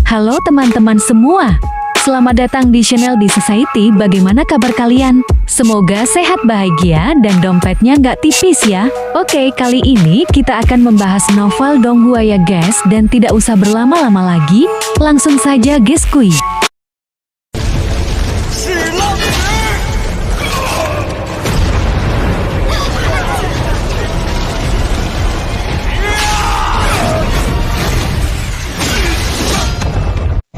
Halo teman-teman semua. Selamat datang di channel di Society. Bagaimana kabar kalian? Semoga sehat bahagia dan dompetnya nggak tipis ya. Oke, kali ini kita akan membahas novel Donghua ya guys. Dan tidak usah berlama-lama lagi, langsung saja guys kuy.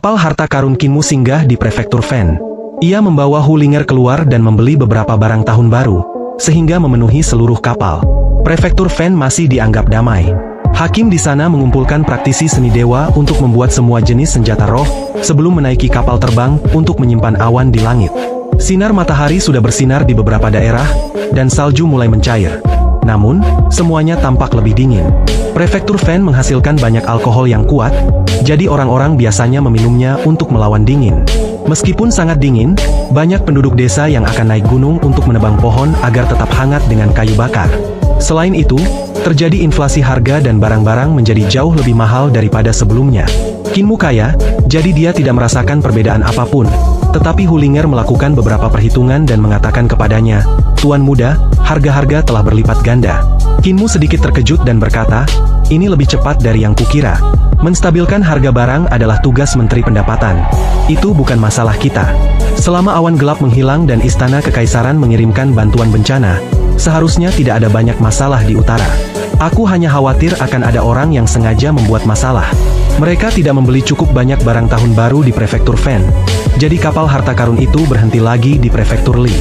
Kapal harta karun Kinmu singgah di prefektur Fen. Ia membawa Hulinger keluar dan membeli beberapa barang tahun baru, sehingga memenuhi seluruh kapal. Prefektur Fen masih dianggap damai. Hakim di sana mengumpulkan praktisi seni dewa untuk membuat semua jenis senjata roh, sebelum menaiki kapal terbang untuk menyimpan awan di langit. Sinar matahari sudah bersinar di beberapa daerah, dan salju mulai mencair. Namun, semuanya tampak lebih dingin. Prefektur Fen menghasilkan banyak alkohol yang kuat, jadi orang-orang biasanya meminumnya untuk melawan dingin. Meskipun sangat dingin, banyak penduduk desa yang akan naik gunung untuk menebang pohon agar tetap hangat dengan kayu bakar. Selain itu, terjadi inflasi harga dan barang-barang menjadi jauh lebih mahal daripada sebelumnya. Kinmu kaya, jadi dia tidak merasakan perbedaan apapun. Tetapi Hulinger melakukan beberapa perhitungan dan mengatakan kepadanya, "Tuan muda, harga-harga telah berlipat ganda." Kinmu sedikit terkejut dan berkata, "Ini lebih cepat dari yang kukira. Menstabilkan harga barang adalah tugas Menteri Pendapatan. Itu bukan masalah kita. Selama awan gelap menghilang dan istana kekaisaran mengirimkan bantuan bencana, seharusnya tidak ada banyak masalah di utara. Aku hanya khawatir akan ada orang yang sengaja membuat masalah. Mereka tidak membeli cukup banyak barang tahun baru di prefektur Fen. Jadi kapal harta karun itu berhenti lagi di prefektur Li.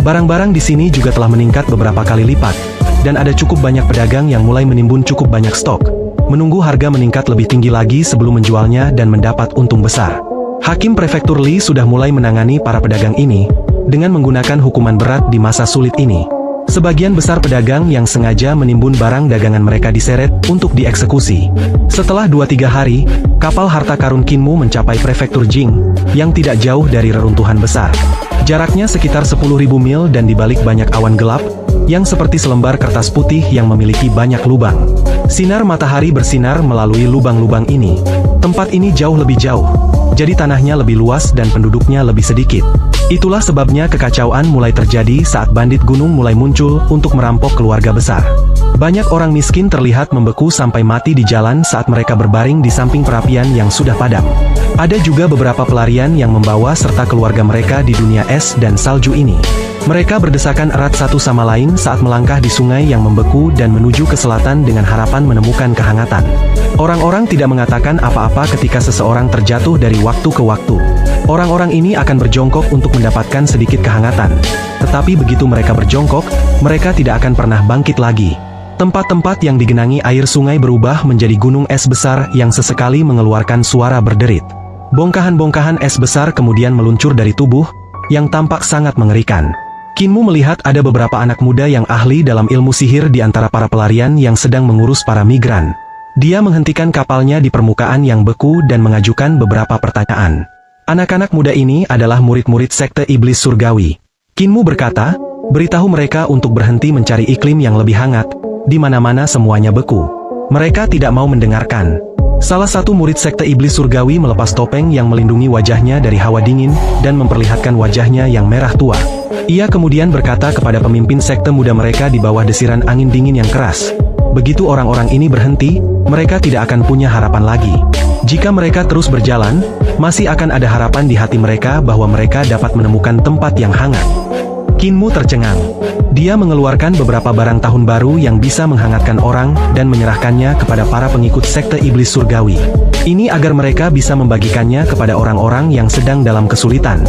Barang-barang di sini juga telah meningkat beberapa kali lipat, dan ada cukup banyak pedagang yang mulai menimbun cukup banyak stok, menunggu harga meningkat lebih tinggi lagi sebelum menjualnya dan mendapat untung besar." Hakim prefektur Li sudah mulai menangani para pedagang ini, dengan menggunakan hukuman berat di masa sulit ini. Sebagian besar pedagang yang sengaja menimbun barang dagangan mereka diseret untuk dieksekusi. Setelah 2-3 hari, kapal harta karun Kinmu mencapai prefektur Jing, yang tidak jauh dari reruntuhan besar. Jaraknya sekitar 10.000 mil dan dibalik banyak awan gelap, yang seperti selembar kertas putih yang memiliki banyak lubang. Sinar matahari bersinar melalui lubang-lubang ini. Tempat ini jauh lebih jauh, jadi tanahnya lebih luas dan penduduknya lebih sedikit. Itulah sebabnya kekacauan mulai terjadi saat bandit gunung mulai muncul untuk merampok keluarga besar. Banyak orang miskin terlihat membeku sampai mati di jalan saat mereka berbaring di samping perapian yang sudah padam. Ada juga beberapa pelarian yang membawa serta keluarga mereka di dunia es dan salju ini. Mereka berdesakan erat satu sama lain saat melangkah di sungai yang membeku dan menuju ke selatan dengan harapan menemukan kehangatan. Orang-orang tidak mengatakan apa-apa ketika seseorang terjatuh dari waktu ke waktu. Orang-orang ini akan berjongkok untuk mendapatkan sedikit kehangatan. Tetapi begitu mereka berjongkok, mereka tidak akan pernah bangkit lagi. Tempat-tempat yang digenangi air sungai berubah menjadi gunung es besar yang sesekali mengeluarkan suara berderit. Bongkahan-bongkahan es besar kemudian meluncur dari tubuh, yang tampak sangat mengerikan. Kinmu melihat ada beberapa anak muda yang ahli dalam ilmu sihir di antara para pelarian yang sedang mengurus para migran. Dia menghentikan kapalnya di permukaan yang beku dan mengajukan beberapa pertanyaan. Anak-anak muda ini adalah murid-murid sekte iblis surgawi. Kinmu berkata, "Beritahu mereka untuk berhenti mencari iklim yang lebih hangat, di mana-mana semuanya beku." Mereka tidak mau mendengarkan. Salah satu murid sekte iblis surgawi melepas topeng yang melindungi wajahnya dari hawa dingin, dan memperlihatkan wajahnya yang merah tua. Ia kemudian berkata kepada pemimpin sekte muda mereka di bawah desiran angin dingin yang keras, "Begitu orang-orang ini berhenti, mereka tidak akan punya harapan lagi. Jika mereka terus berjalan, masih akan ada harapan di hati mereka bahwa mereka dapat menemukan tempat yang hangat." Kinmu tercengang. Dia mengeluarkan beberapa barang tahun baru yang bisa menghangatkan orang dan menyerahkannya kepada para pengikut sekte iblis surgawi. Ini agar mereka bisa membagikannya kepada orang-orang yang sedang dalam kesulitan.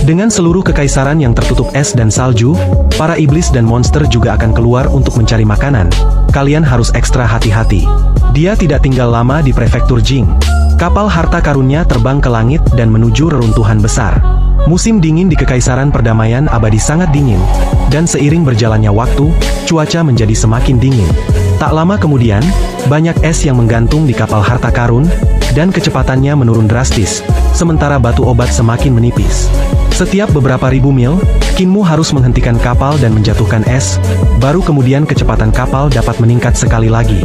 Dengan seluruh kekaisaran yang tertutup es dan salju, para iblis dan monster juga akan keluar untuk mencari makanan. Kalian harus ekstra hati-hati. Dia tidak tinggal lama di prefektur Jing. Kapal harta karunnya terbang ke langit dan menuju reruntuhan besar. Musim dingin di Kekaisaran Perdamaian Abadi sangat dingin, dan seiring berjalannya waktu, cuaca menjadi semakin dingin. Tak lama kemudian, banyak es yang menggantung di kapal harta karun, dan kecepatannya menurun drastis, sementara batu obat semakin menipis. Setiap beberapa ribu mil, Kinmu harus menghentikan kapal dan menjatuhkan es, baru kemudian kecepatan kapal dapat meningkat sekali lagi.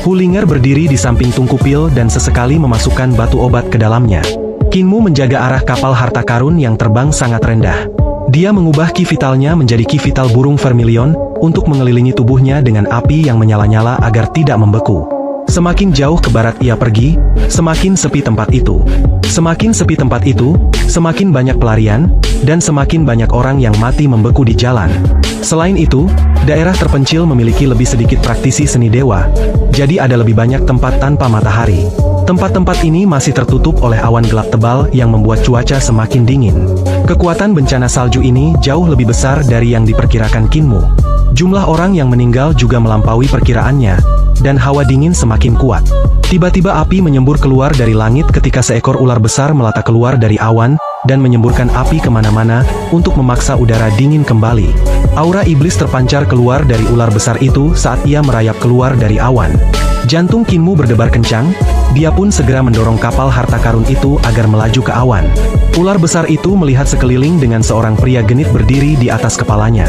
Hulinger berdiri di samping tungku pil dan sesekali memasukkan batu obat ke dalamnya. Kinmu menjaga arah kapal harta karun yang terbang sangat rendah. Dia mengubah ki vitalnya menjadi ki vital burung vermilion untuk mengelilingi tubuhnya dengan api yang menyala-nyala agar tidak membeku. Semakin jauh ke barat ia pergi, semakin sepi tempat itu. Semakin sepi tempat itu, semakin banyak pelarian, dan semakin banyak orang yang mati membeku di jalan. Selain itu, daerah terpencil memiliki lebih sedikit praktisi seni dewa, jadi ada lebih banyak tempat tanpa matahari. Tempat-tempat ini masih tertutup oleh awan gelap tebal yang membuat cuaca semakin dingin. Kekuatan bencana salju ini jauh lebih besar dari yang diperkirakan Kinmu. Jumlah orang yang meninggal juga melampaui perkiraannya, dan hawa dingin semakin kuat. Tiba-tiba api menyembur keluar dari langit ketika seekor ular besar melata keluar dari awan, dan menyemburkan api kemana-mana, untuk memaksa udara dingin kembali. Aura iblis terpancar keluar dari ular besar itu saat ia merayap keluar dari awan. Jantung Kinmu berdebar kencang, dia pun segera mendorong kapal harta karun itu agar melaju ke awan. Ular besar itu melihat sekeliling dengan seorang pria genit berdiri di atas kepalanya.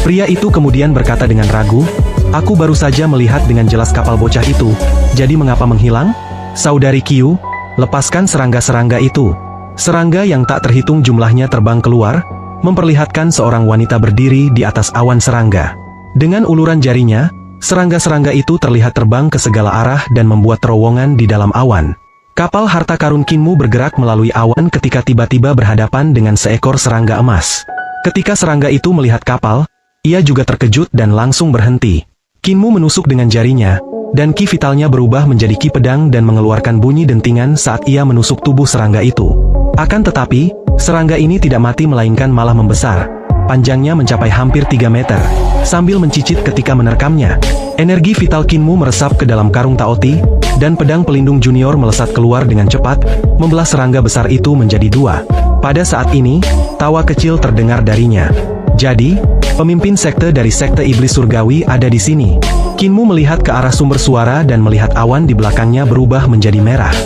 Pria itu kemudian berkata dengan ragu, "Aku baru saja melihat dengan jelas kapal bocah itu, jadi mengapa menghilang? Saudari Kyu, lepaskan serangga-serangga itu." Serangga yang tak terhitung jumlahnya terbang keluar, memperlihatkan seorang wanita berdiri di atas awan serangga. Dengan uluran jarinya, serangga-serangga itu terlihat terbang ke segala arah dan membuat terowongan di dalam awan. Kapal harta karun Kinmu bergerak melalui awan ketika tiba-tiba berhadapan dengan seekor serangga emas. Ketika serangga itu melihat kapal, ia juga terkejut dan langsung berhenti. Kinmu menusuk dengan jarinya, dan ki vitalnya berubah menjadi ki pedang dan mengeluarkan bunyi dentingan saat ia menusuk tubuh serangga itu. Akan tetapi, serangga ini tidak mati melainkan malah membesar. Panjangnya mencapai hampir 3 meter. Sambil mencicit ketika menerkamnya, energi vital Kinmu meresap ke dalam karung Taoti, dan pedang pelindung junior melesat keluar dengan cepat, membelah serangga besar itu menjadi 2. Pada saat ini, tawa kecil terdengar darinya. Jadi, pemimpin sekte dari sekte iblis surgawi ada di sini. Kinmu melihat ke arah sumber suara dan melihat awan di belakangnya berubah menjadi merah.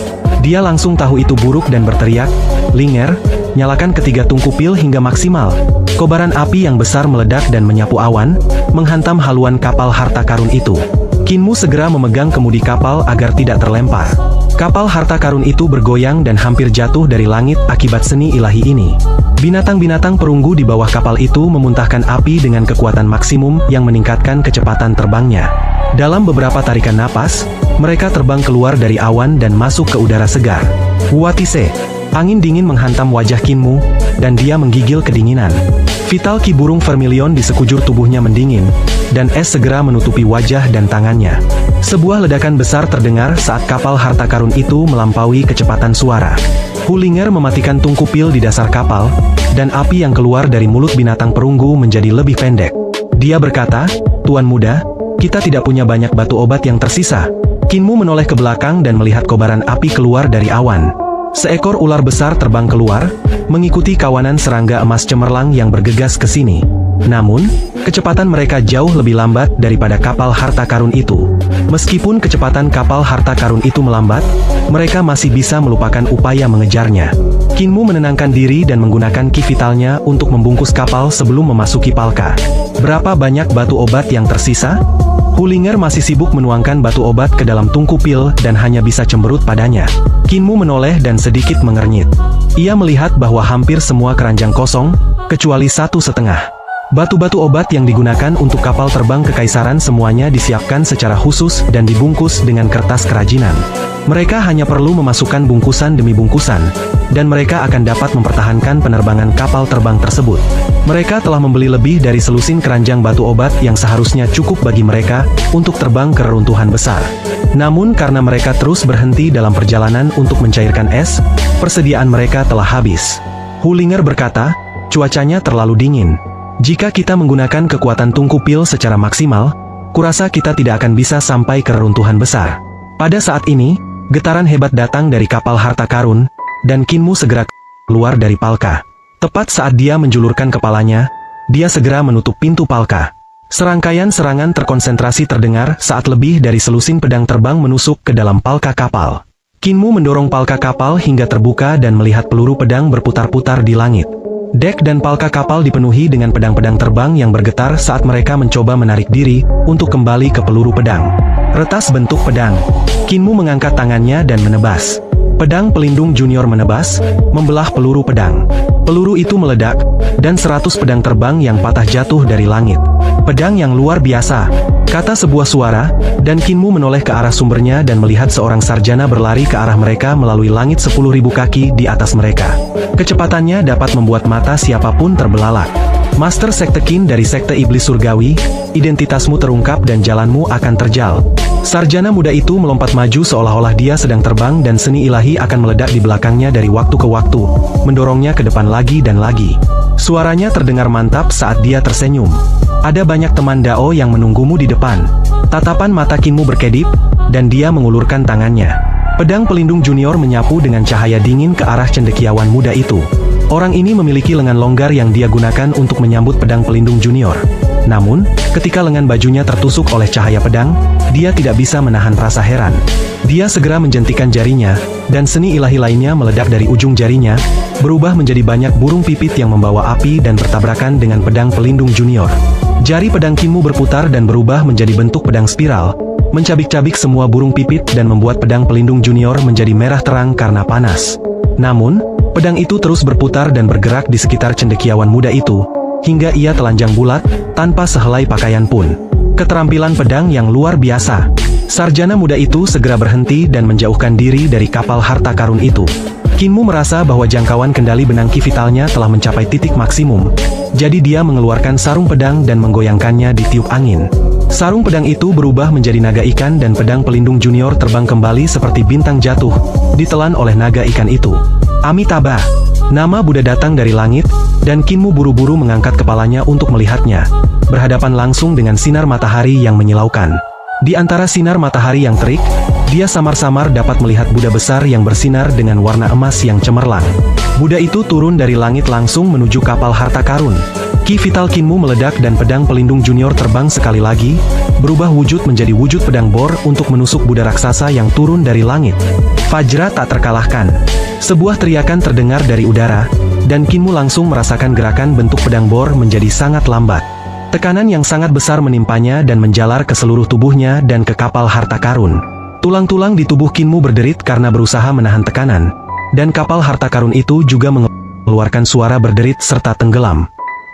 Dia langsung tahu itu buruk dan berteriak, "Linger, nyalakan ketiga tungku pil hingga maksimal." Kobaran api yang besar meledak dan menyapu awan, menghantam haluan kapal harta karun itu. Kinmu segera memegang kemudi kapal agar tidak terlempar. Kapal harta karun itu bergoyang dan hampir jatuh dari langit akibat seni ilahi ini. Binatang-binatang perunggu di bawah kapal itu memuntahkan api dengan kekuatan maksimum yang meningkatkan kecepatan terbangnya. Dalam beberapa tarikan napas, mereka terbang keluar dari awan dan masuk ke udara segar. Watise, angin dingin menghantam wajah Kinmu, dan dia menggigil kedinginan. Vital ki burung vermilion di sekujur tubuhnya mendingin, dan es segera menutupi wajah dan tangannya. Sebuah ledakan besar terdengar saat kapal harta karun itu melampaui kecepatan suara. Hulinger mematikan tungku pil di dasar kapal, dan api yang keluar dari mulut binatang perunggu menjadi lebih pendek. Dia berkata, "Tuan muda, kita tidak punya banyak batu obat yang tersisa." Kinmu menoleh ke belakang dan melihat kobaran api keluar dari awan. Seekor ular besar terbang keluar, mengikuti kawanan serangga emas cemerlang yang bergegas ke sini. Namun, kecepatan mereka jauh lebih lambat daripada kapal harta karun itu. Meskipun kecepatan kapal harta karun itu melambat, mereka masih bisa melupakan upaya mengejarnya. Kinmu menenangkan diri dan menggunakan ki vitalnya untuk membungkus kapal sebelum memasuki Palka. Berapa banyak batu obat yang tersisa? Hulinger masih sibuk menuangkan batu obat ke dalam tungku pil dan hanya bisa cemberut padanya. Kinmu menoleh dan sedikit mengernyit. Ia melihat bahwa hampir semua keranjang kosong, kecuali 1,5. Batu-batu obat yang digunakan untuk kapal terbang kekaisaran semuanya disiapkan secara khusus dan dibungkus dengan kertas kerajinan. Mereka hanya perlu memasukkan bungkusan demi bungkusan, dan mereka akan dapat mempertahankan penerbangan kapal terbang tersebut. Mereka telah membeli lebih dari selusin keranjang batu obat yang seharusnya cukup bagi mereka untuk terbang ke reruntuhan besar. Namun karena mereka terus berhenti dalam perjalanan untuk mencairkan es, persediaan mereka telah habis. Hulinger berkata, "Cuacanya terlalu dingin. Jika kita menggunakan kekuatan tungku pil secara maksimal, kurasa kita tidak akan bisa sampai ke reruntuhan besar." Pada saat ini, getaran hebat datang dari kapal harta karun, dan Kinmu segera keluar dari Palka. Tepat saat dia menjulurkan kepalanya, dia segera menutup pintu Palka. Serangkaian serangan terkonsentrasi terdengar saat lebih dari selusin pedang terbang menusuk ke dalam Palka kapal. Kinmu mendorong Palka kapal hingga terbuka dan melihat peluru pedang berputar-putar di langit. Dek dan Palka kapal dipenuhi dengan pedang-pedang terbang yang bergetar saat mereka mencoba menarik diri untuk kembali ke peluru pedang. Retas bentuk pedang. Kinmu mengangkat tangannya dan menebas. Pedang pelindung junior menebas, membelah peluru pedang. Peluru itu meledak, dan 100 pedang terbang yang patah jatuh dari langit. Pedang yang luar biasa, kata sebuah suara, dan Kinmu menoleh ke arah sumbernya dan melihat seorang sarjana berlari ke arah mereka melalui langit 10.000 kaki di atas mereka. Kecepatannya dapat membuat mata siapapun terbelalak. Master Sekte Qin dari Sekte Iblis Surgawi, identitasmu terungkap dan jalanmu akan terjal. Sarjana muda itu melompat maju seolah-olah dia sedang terbang dan seni ilahi akan meledak di belakangnya dari waktu ke waktu, mendorongnya ke depan lagi dan lagi. Suaranya terdengar mantap saat dia tersenyum. Ada banyak teman Dao yang menunggumu di depan. Tatapan mata Kinmu berkedip, dan dia mengulurkan tangannya. Pedang pelindung junior menyapu dengan cahaya dingin ke arah cendekiawan muda itu. Orang ini memiliki lengan longgar yang dia gunakan untuk menyambut pedang pelindung junior. Namun, ketika lengan bajunya tertusuk oleh cahaya pedang, dia tidak bisa menahan rasa heran. Dia segera menjentikan jarinya, dan seni ilahi lainnya meledak dari ujung jarinya, berubah menjadi banyak burung pipit yang membawa api dan bertabrakan dengan pedang pelindung junior. Jari pedang Kinmu berputar dan berubah menjadi bentuk pedang spiral, mencabik-cabik semua burung pipit dan membuat pedang pelindung junior menjadi merah terang karena panas. Namun, pedang itu terus berputar dan bergerak di sekitar cendekiawan muda itu, hingga ia telanjang bulat, tanpa sehelai pakaian pun. Keterampilan pedang yang luar biasa. Sarjana muda itu segera berhenti dan menjauhkan diri dari kapal harta karun itu. Kinmu merasa bahwa jangkauan kendali benang ki vitalnya telah mencapai titik maksimum. Jadi dia mengeluarkan sarung pedang dan menggoyangkannya di tiup angin. Sarung pedang itu berubah menjadi naga ikan dan pedang pelindung junior terbang kembali seperti bintang jatuh, ditelan oleh naga ikan itu. Amitabha. Nama Buddha datang dari langit, dan Kinmu buru-buru mengangkat kepalanya untuk melihatnya, berhadapan langsung dengan sinar matahari yang menyilaukan. Di antara sinar matahari yang terik, dia samar-samar dapat melihat Buddha besar yang bersinar dengan warna emas yang cemerlang. Buddha itu turun dari langit langsung menuju kapal harta karun. Ki vital Kinmu meledak dan pedang pelindung junior terbang sekali lagi, berubah wujud menjadi wujud pedang bor untuk menusuk Buddha raksasa yang turun dari langit. Fajra tak terkalahkan. Sebuah teriakan terdengar dari udara, dan Kinmu langsung merasakan gerakan bentuk pedang bor menjadi sangat lambat. Tekanan yang sangat besar menimpanya dan menjalar ke seluruh tubuhnya dan ke kapal harta karun. Tulang-tulang di tubuh Kinmu berderit karena berusaha menahan tekanan, dan kapal harta karun itu juga mengeluarkan suara berderit serta tenggelam.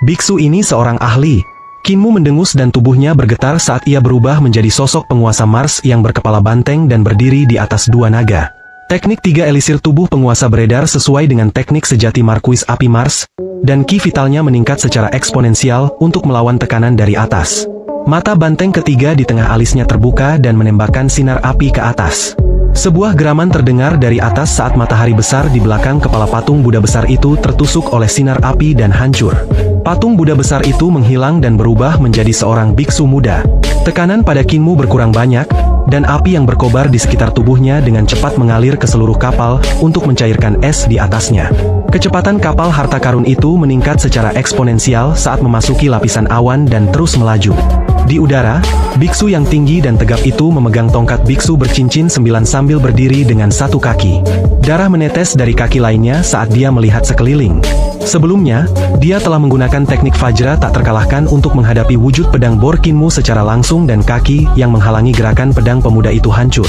Biksu ini seorang ahli. Kinmu mendengus dan tubuhnya bergetar saat ia berubah menjadi sosok penguasa Mars yang berkepala banteng dan berdiri di atas dua naga. Teknik 3 elisir tubuh penguasa beredar sesuai dengan teknik sejati Markuis Api Mars, dan ki vitalnya meningkat secara eksponensial untuk melawan tekanan dari atas. Mata banteng ketiga di tengah alisnya terbuka dan menembakkan sinar api ke atas. Sebuah geraman terdengar dari atas saat matahari besar di belakang kepala patung Buddha besar itu tertusuk oleh sinar api dan hancur. Patung Buddha besar itu menghilang dan berubah menjadi seorang biksu muda. Tekanan pada Kinmu berkurang banyak, dan api yang berkobar di sekitar tubuhnya dengan cepat mengalir ke seluruh kapal untuk mencairkan es di atasnya. Kecepatan kapal harta karun itu meningkat secara eksponensial saat memasuki lapisan awan dan terus melaju. Di udara, biksu yang tinggi dan tegap itu memegang tongkat biksu bercincin 9 sambil berdiri dengan satu kaki. Darah menetes dari kaki lainnya saat dia melihat sekeliling. Sebelumnya, dia telah menggunakan teknik Fajra tak terkalahkan untuk menghadapi wujud pedang bor Kinmu secara langsung dan kaki yang menghalangi gerakan pedang pemuda itu hancur.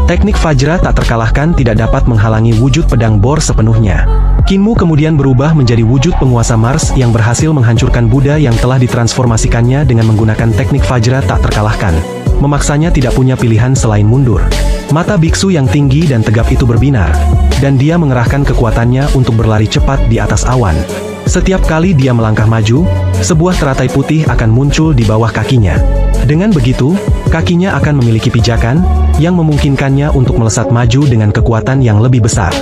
Teknik Fajra tak terkalahkan tidak dapat menghalangi wujud pedang bor sepenuhnya. Kinmu kemudian berubah menjadi wujud penguasa Mars yang berhasil menghancurkan Buddha yang telah ditransformasikannya dengan menggunakan teknik Fajra tak terkalahkan. Memaksanya tidak punya pilihan selain mundur. Mata biksu yang tinggi dan tegap itu berbinar, dan dia mengerahkan kekuatannya untuk berlari cepat di atas awan. Setiap kali dia melangkah maju, sebuah teratai putih akan muncul di bawah kakinya. Dengan begitu, kakinya akan memiliki pijakan yang memungkinkannya untuk melesat maju dengan kekuatan yang lebih besar.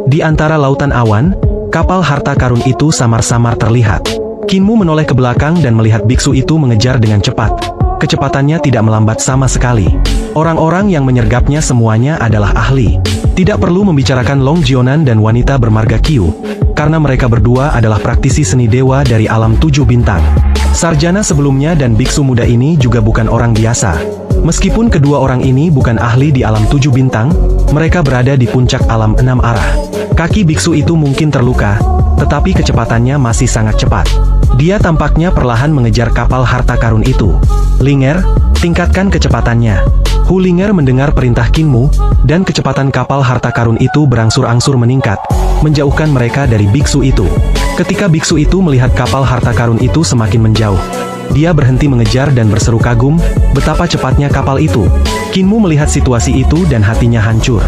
Di antara lautan awan, kapal harta karun itu samar-samar terlihat. Kinmu menoleh ke belakang dan melihat biksu itu mengejar dengan cepat. Kecepatannya tidak melambat sama sekali. Orang-orang yang menyergapnya semuanya adalah ahli. Tidak perlu membicarakan Long Jionan dan wanita bermarga Qiu, karena mereka berdua adalah praktisi seni dewa dari alam 7 bintang. Sarjana sebelumnya dan biksu muda ini juga bukan orang biasa. Meskipun kedua orang ini bukan ahli di alam 7 bintang, mereka berada di puncak alam 6 arah. Kaki biksu itu mungkin terluka, tetapi kecepatannya masih sangat cepat. Dia tampaknya perlahan mengejar kapal harta karun itu. Linger, tingkatkan kecepatannya. Hulinger mendengar perintah Kinmu, dan kecepatan kapal harta karun itu berangsur-angsur meningkat, menjauhkan mereka dari biksu itu. Ketika biksu itu melihat kapal harta karun itu semakin menjauh, dia berhenti mengejar dan berseru kagum, betapa cepatnya kapal itu. Kinmu melihat situasi itu dan hatinya hancur.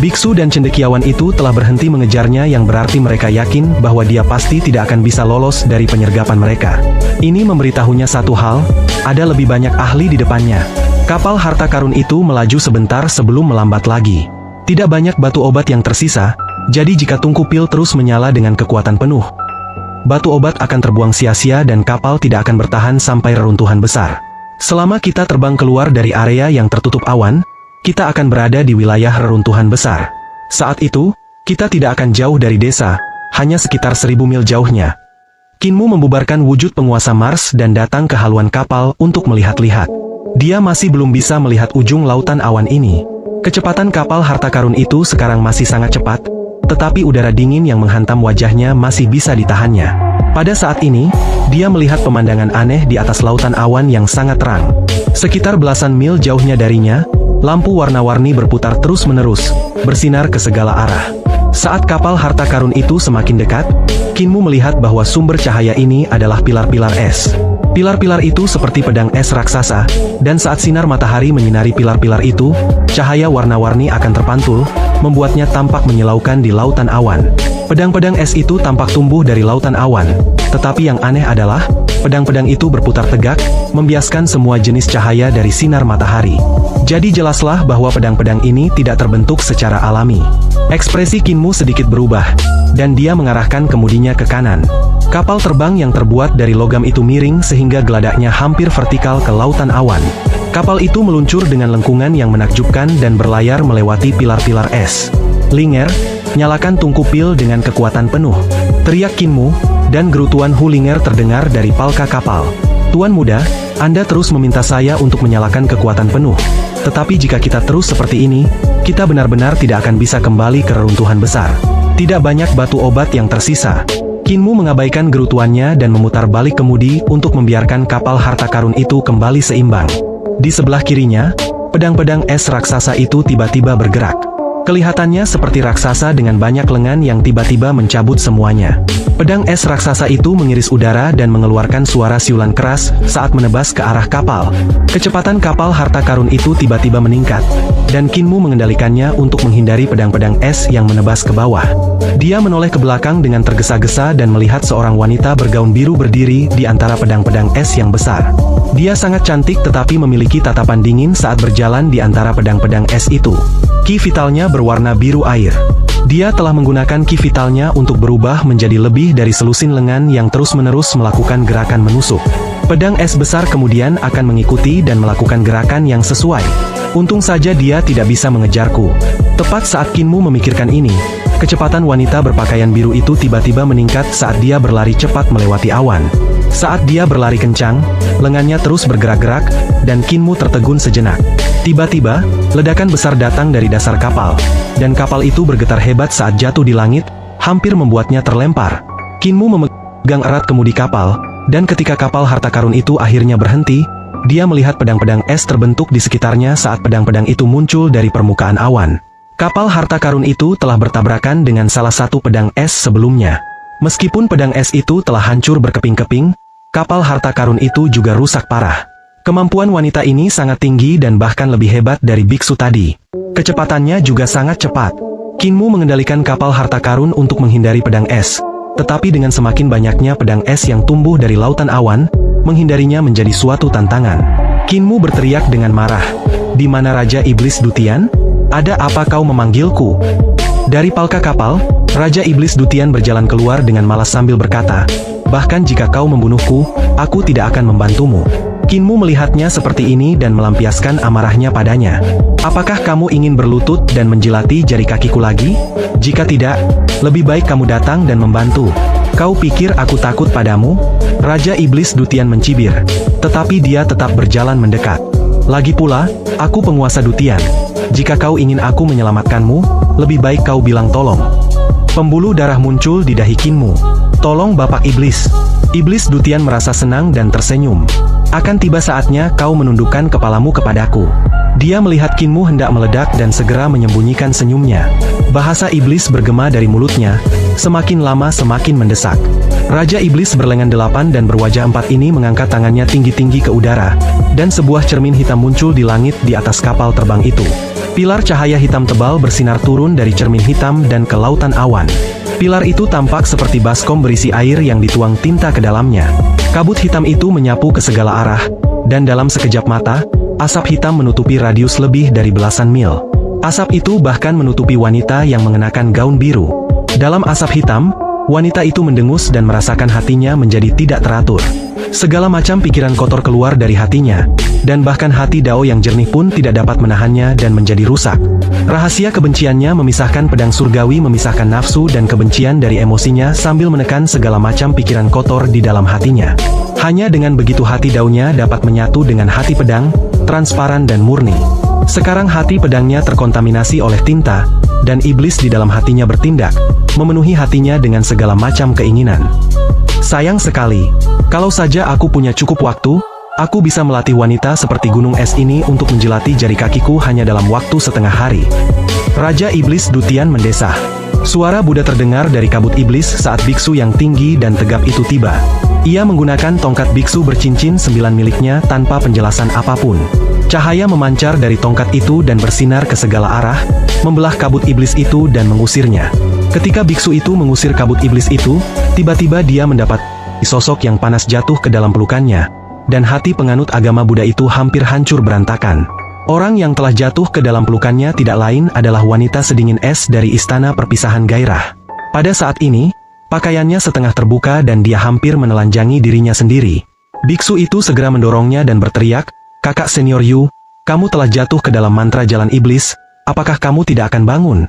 Biksu dan cendekiawan itu telah berhenti mengejarnya yang berarti mereka yakin bahwa dia pasti tidak akan bisa lolos dari penyergapan mereka. Ini memberitahunya satu hal, ada lebih banyak ahli di depannya. Kapal harta karun itu melaju sebentar sebelum melambat lagi. Tidak banyak batu obat yang tersisa, jadi jika tungku pil terus menyala dengan kekuatan penuh, batu obat akan terbuang sia-sia dan kapal tidak akan bertahan sampai reruntuhan besar. Selama kita terbang keluar dari area yang tertutup awan, kita akan berada di wilayah reruntuhan besar. Saat itu, kita tidak akan jauh dari desa, hanya sekitar 1000 mil jauhnya. Kinmu membubarkan wujud penguasa Mars dan datang ke haluan kapal untuk melihat-lihat. Dia masih belum bisa melihat ujung lautan awan ini. Kecepatan kapal harta karun itu sekarang masih sangat cepat, tetapi udara dingin yang menghantam wajahnya masih bisa ditahannya. Pada saat ini, dia melihat pemandangan aneh di atas lautan awan yang sangat terang. Sekitar belasan mil jauhnya darinya, lampu warna-warni berputar terus-menerus, bersinar ke segala arah. Saat kapal harta karun itu semakin dekat, Kinmu melihat bahwa sumber cahaya ini adalah pilar-pilar es. Pilar-pilar itu seperti pedang es raksasa, dan saat sinar matahari menyinari pilar-pilar itu, cahaya warna-warni akan terpantul, membuatnya tampak menyilaukan di lautan awan. Pedang-pedang es itu tampak tumbuh dari lautan awan, tetapi yang aneh adalah, pedang-pedang itu berputar tegak, membiaskan semua jenis cahaya dari sinar matahari. Jadi jelaslah bahwa pedang-pedang ini tidak terbentuk secara alami. Ekspresi Kinmu sedikit berubah, dan dia mengarahkan kemudinya ke kanan. Kapal terbang yang terbuat dari logam itu miring sehingga geladaknya hampir vertikal ke lautan awan. Kapal itu meluncur dengan lengkungan yang menakjubkan dan berlayar melewati pilar-pilar es. Linger, nyalakan tungku pil dengan kekuatan penuh. Teriak Kinmu, dan gerutuan Hulinger terdengar dari palka kapal. Tuan muda, Anda terus meminta saya untuk menyalakan kekuatan penuh. Tetapi jika kita terus seperti ini, kita benar-benar tidak akan bisa kembali ke reruntuhan besar. Tidak banyak batu obat yang tersisa. Kinmu mengabaikan gerutuannya dan memutar balik kemudi untuk membiarkan kapal harta karun itu kembali seimbang. Di sebelah kirinya, pedang-pedang es raksasa itu tiba-tiba bergerak. Kelihatannya seperti raksasa dengan banyak lengan yang tiba-tiba mencabut semuanya. Pedang es raksasa itu mengiris udara dan mengeluarkan suara siulan keras saat menebas ke arah kapal. Kecepatan kapal harta karun itu tiba-tiba meningkat, dan Kinmu mengendalikannya untuk menghindari pedang-pedang es yang menebas ke bawah. Dia menoleh ke belakang dengan tergesa-gesa dan melihat seorang wanita bergaun biru berdiri di antara pedang-pedang es yang besar. Dia sangat cantik tetapi memiliki tatapan dingin saat berjalan di antara pedang-pedang es itu. Ki vitalnya berwarna biru air. Dia telah menggunakan ki vitalnya untuk berubah menjadi lebih dari selusin lengan yang terus-menerus melakukan gerakan menusuk. Pedang es besar kemudian akan mengikuti dan melakukan gerakan yang sesuai. Untung saja dia tidak bisa mengejarku. Tepat saat Kinmu memikirkan ini, kecepatan wanita berpakaian biru itu tiba-tiba meningkat saat dia berlari cepat melewati awan. Saat dia berlari kencang, lengannya terus bergerak-gerak, dan Kinmu tertegun sejenak. Tiba-tiba, ledakan besar datang dari dasar kapal, dan kapal itu bergetar hebat saat jatuh di langit, hampir membuatnya terlempar. Kinmu memegang erat kemudi kapal, dan ketika kapal harta karun itu akhirnya berhenti, dia melihat pedang-pedang es terbentuk di sekitarnya saat pedang-pedang itu muncul dari permukaan awan. Kapal harta karun itu telah bertabrakan dengan salah satu pedang es sebelumnya. Meskipun pedang es itu telah hancur berkeping-keping, kapal harta karun itu juga rusak parah. Kemampuan wanita ini sangat tinggi dan bahkan lebih hebat dari biksu tadi. Kecepatannya juga sangat cepat. Kinmu mengendalikan kapal harta karun untuk menghindari pedang es. Tetapi dengan semakin banyaknya pedang es yang tumbuh dari lautan awan, menghindarinya menjadi suatu tantangan. Kinmu berteriak dengan marah. "Di mana Raja Iblis Dutian? Ada apa kau memanggilku?" Dari palka kapal, Raja Iblis Dutian berjalan keluar dengan malas sambil berkata, "Bahkan jika kau membunuhku, aku tidak akan membantumu." Kinmu melihatnya seperti ini dan melampiaskan amarahnya padanya. "Apakah kamu ingin berlutut dan menjilati jari kakiku lagi? Jika tidak, lebih baik kamu datang dan membantu. Kau pikir aku takut padamu?" Raja Iblis Dutian mencibir. Tetapi dia tetap berjalan mendekat. "Lagi pula, aku penguasa Dutian. Jika kau ingin aku menyelamatkanmu, lebih baik kau bilang tolong." Pembuluh darah muncul di dahi Kinmu. "Tolong Bapak Iblis." Iblis Dutian merasa senang dan tersenyum. "Akan tiba saatnya kau menundukkan kepalamu kepadaku." Dia melihat Kinmu hendak meledak dan segera menyembunyikan senyumnya. Bahasa iblis bergema dari mulutnya, semakin lama semakin mendesak. Raja Iblis berlengan 8 dan berwajah 4 ini mengangkat tangannya tinggi-tinggi ke udara, dan sebuah cermin hitam muncul di langit di atas kapal terbang itu. Pilar cahaya hitam tebal bersinar turun dari cermin hitam dan ke lautan awan. Pilar itu tampak seperti baskom berisi air yang dituang tinta ke dalamnya. Kabut hitam itu menyapu ke segala arah, dan dalam sekejap mata, asap hitam menutupi radius lebih dari belasan mil. Asap itu bahkan menutupi wanita yang mengenakan gaun biru. Dalam asap hitam, wanita itu mendengus dan merasakan hatinya menjadi tidak teratur. Segala macam pikiran kotor keluar dari hatinya, dan bahkan hati Dao yang jernih pun tidak dapat menahannya dan menjadi rusak. Rahasia kebenciannya memisahkan pedang surgawi, memisahkan nafsu dan kebencian dari emosinya sambil menekan segala macam pikiran kotor di dalam hatinya. Hanya dengan begitu hati Dao-nya dapat menyatu dengan hati pedang, transparan dan murni. Sekarang hati pedangnya terkontaminasi oleh tinta, dan iblis di dalam hatinya bertindak, memenuhi hatinya dengan segala macam keinginan. Sayang sekali, kalau saja aku punya cukup waktu, aku bisa melatih wanita seperti gunung es ini untuk menjilati jari kakiku hanya dalam waktu setengah hari. Raja Iblis Dutian mendesah. Suara Buddha terdengar dari kabut iblis saat biksu yang tinggi dan tegap itu tiba. Ia menggunakan tongkat biksu bercincin 9 miliknya tanpa penjelasan apapun. Cahaya memancar dari tongkat itu dan bersinar ke segala arah, membelah kabut iblis itu dan mengusirnya. Ketika biksu itu mengusir kabut iblis itu, tiba-tiba dia mendapat sosok yang panas jatuh ke dalam pelukannya, dan hati penganut agama Buddha itu hampir hancur berantakan. Orang yang telah jatuh ke dalam pelukannya tidak lain adalah wanita sedingin es dari istana perpisahan gairah. Pada saat ini, pakaiannya setengah terbuka dan dia hampir menelanjangi dirinya sendiri. Biksu itu segera mendorongnya dan berteriak, "Kakak senior Yu, kamu telah jatuh ke dalam mantra jalan iblis, apakah kamu tidak akan bangun?"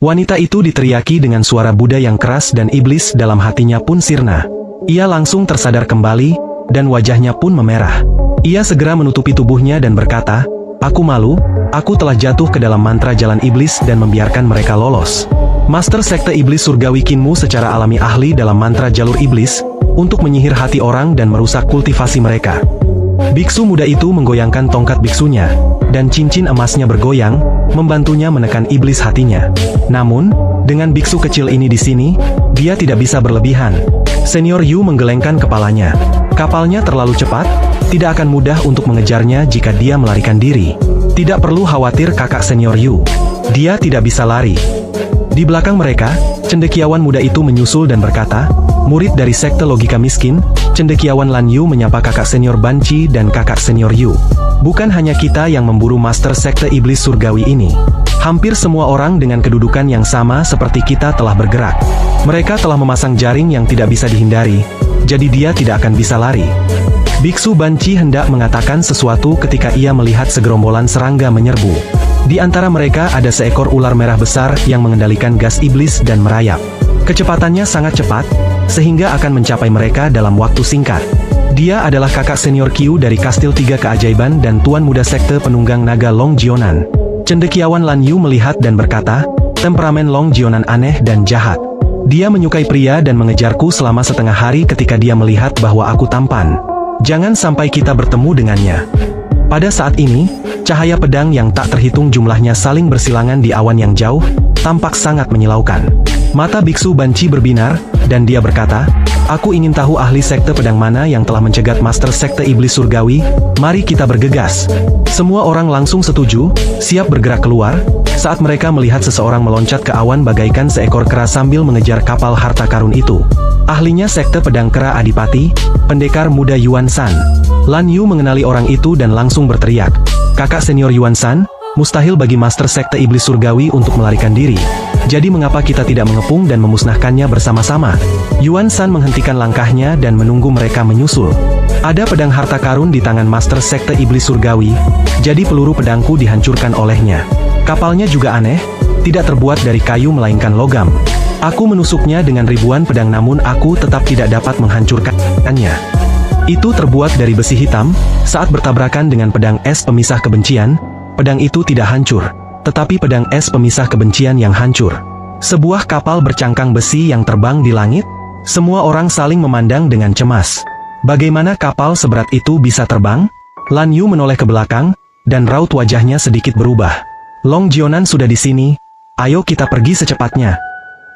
Wanita itu diteriaki dengan suara Buddha yang keras dan iblis dalam hatinya pun sirna. Ia langsung tersadar kembali, dan wajahnya pun memerah. Ia segera menutupi tubuhnya dan berkata, "Aku malu, aku telah jatuh ke dalam mantra jalan iblis dan membiarkan mereka lolos." Master Sekte Iblis Surgawi Kinmu secara alami ahli dalam mantra jalur iblis, untuk menyihir hati orang dan merusak kultivasi mereka. Biksu muda itu menggoyangkan tongkat biksunya, dan cincin emasnya bergoyang, membantunya menekan iblis hatinya. Namun, dengan biksu kecil ini di sini, dia tidak bisa berlebihan. Senior Yu menggelengkan kepalanya. Kapalnya terlalu cepat, tidak akan mudah untuk mengejarnya jika dia melarikan diri. Tidak perlu khawatir kakak senior Yu. Dia tidak bisa lari. Di belakang mereka, cendekiawan muda itu menyusul dan berkata, "Murid dari Sekte Logika Miskin, cendekiawan Lan Yu menyapa kakak senior Banci dan kakak senior Yu. Bukan hanya kita yang memburu Master Sekte Iblis Surgawi ini. Hampir semua orang dengan kedudukan yang sama seperti kita telah bergerak. Mereka telah memasang jaring yang tidak bisa dihindari, jadi dia tidak akan bisa lari." Biksu Banci hendak mengatakan sesuatu ketika ia melihat segerombolan serangga menyerbu. Di antara mereka ada seekor ular merah besar yang mengendalikan gas iblis dan merayap. Kecepatannya sangat cepat, sehingga akan mencapai mereka dalam waktu singkat. Dia adalah kakak senior Qiu dari Kastil Tiga Keajaiban dan tuan muda Sekte Penunggang Naga Long Jionan. Cendekiawan Lan Yu melihat dan berkata, "Temperamen Long Jionan aneh dan jahat. Dia menyukai pria dan mengejarku selama setengah hari ketika dia melihat bahwa aku tampan. Jangan sampai kita bertemu dengannya." Pada saat ini, cahaya pedang yang tak terhitung jumlahnya saling bersilangan di awan yang jauh, tampak sangat menyilaukan. Mata Biksu Banci berbinar, dan dia berkata, "Aku ingin tahu ahli sekte pedang mana yang telah mencegat Master Sekte Iblis Surgawi, mari kita bergegas." Semua orang langsung setuju, siap bergerak keluar, saat mereka melihat seseorang meloncat ke awan bagaikan seekor kera sambil mengejar kapal harta karun itu. Ahlinya Sekte Pedang Kera Adipati, pendekar muda Yuan San. Lan Yu mengenali orang itu dan langsung berteriak, "Kakak senior Yuan San, mustahil bagi Master Sekte Iblis Surgawi untuk melarikan diri. Jadi mengapa kita tidak mengepung dan memusnahkannya bersama-sama?" Yuan San menghentikan langkahnya dan menunggu mereka menyusul. "Ada pedang harta karun di tangan Master Sekte Iblis Surgawi, jadi peluru pedangku dihancurkan olehnya. Kapalnya juga aneh, tidak terbuat dari kayu melainkan logam. Aku menusuknya dengan ribuan pedang namun aku tetap tidak dapat menghancurkannya. Itu terbuat dari besi hitam, saat bertabrakan dengan pedang es pemisah kebencian, pedang itu tidak hancur, tetapi pedang es pemisah kebencian yang hancur." Sebuah kapal bercangkang besi yang terbang di langit, semua orang saling memandang dengan cemas. Bagaimana kapal seberat itu bisa terbang? Lan Yu menoleh ke belakang, dan raut wajahnya sedikit berubah. Long Jionan sudah di sini, ayo kita pergi secepatnya.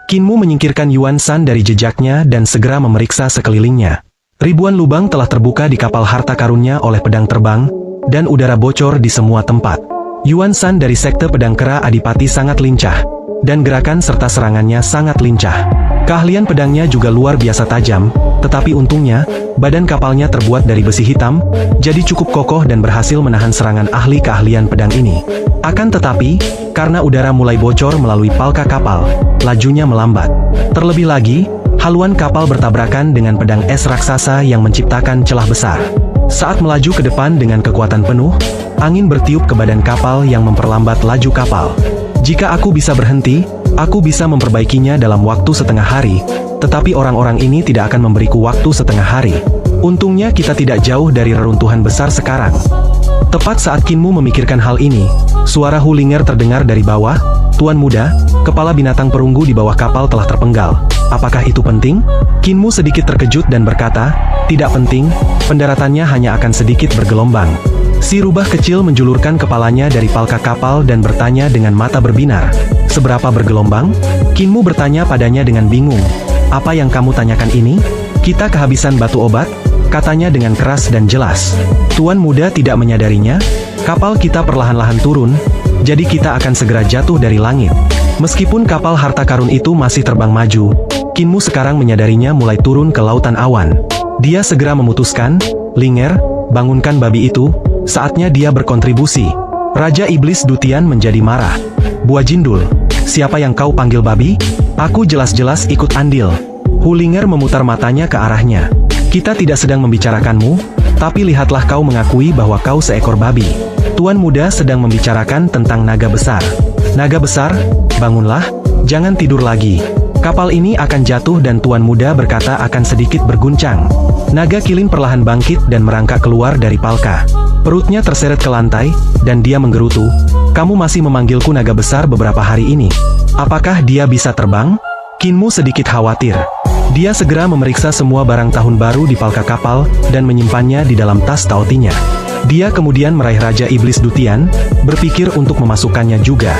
Kinmu menyingkirkan Yuan Shan dari jejaknya dan segera memeriksa sekelilingnya. Ribuan lubang telah terbuka di kapal harta karunnya oleh pedang terbang, dan udara bocor di semua tempat. Yuan Shan dari sekte pedang kera Adipati sangat lincah, dan gerakan serta serangannya sangat lincah. Keahlian pedangnya juga luar biasa tajam, tetapi untungnya, badan kapalnya terbuat dari besi hitam, jadi cukup kokoh dan berhasil menahan serangan ahli keahlian pedang ini. Akan tetapi, karena udara mulai bocor melalui palka kapal, lajunya melambat. Terlebih lagi, haluan kapal bertabrakan dengan pedang es raksasa yang menciptakan celah besar. Saat melaju ke depan dengan kekuatan penuh, angin bertiup ke badan kapal yang memperlambat laju kapal. Jika aku bisa berhenti, aku bisa memperbaikinya dalam waktu setengah hari, tetapi orang-orang ini tidak akan memberiku waktu setengah hari. Untungnya kita tidak jauh dari reruntuhan besar sekarang. Tepat saat Kinmu memikirkan hal ini, suara Hulinger terdengar dari bawah. Tuan muda, kepala binatang perunggu di bawah kapal telah terpenggal. Apakah itu penting? Kinmu sedikit terkejut dan berkata, tidak penting, pendaratannya hanya akan sedikit bergelombang. Si rubah kecil menjulurkan kepalanya dari palka kapal dan bertanya dengan mata berbinar. Seberapa bergelombang? Kinmu bertanya padanya dengan bingung. Apa yang kamu tanyakan ini? Kita kehabisan batu obat? Katanya dengan keras dan jelas. Tuan muda tidak menyadarinya. Kapal kita perlahan-lahan turun, jadi kita akan segera jatuh dari langit. Meskipun kapal harta karun itu masih terbang maju, Kinmu sekarang menyadarinya mulai turun ke lautan awan. Dia segera memutuskan, Linger, bangunkan babi itu. Saatnya dia berkontribusi. Raja Iblis Dutian menjadi marah. Buah Jindul, siapa yang kau panggil babi? Aku jelas-jelas ikut andil. Hulinger memutar matanya ke arahnya. Kita tidak sedang membicarakanmu, tapi lihatlah kau mengakui bahwa kau seekor babi. Tuan muda sedang membicarakan tentang naga besar. Naga besar, bangunlah, jangan tidur lagi. Kapal ini akan jatuh dan Tuan muda berkata akan sedikit berguncang. Naga Kilin perlahan bangkit dan merangkak keluar dari palka. Perutnya terseret ke lantai, dan dia menggerutu. Kamu masih memanggilku naga besar beberapa hari ini. Apakah dia bisa terbang? Kinmu sedikit khawatir. Dia segera memeriksa semua barang tahun baru di palka kapal, dan menyimpannya di dalam tas taotinya. Dia kemudian meraih Raja Iblis Dutian, berpikir untuk memasukkannya juga.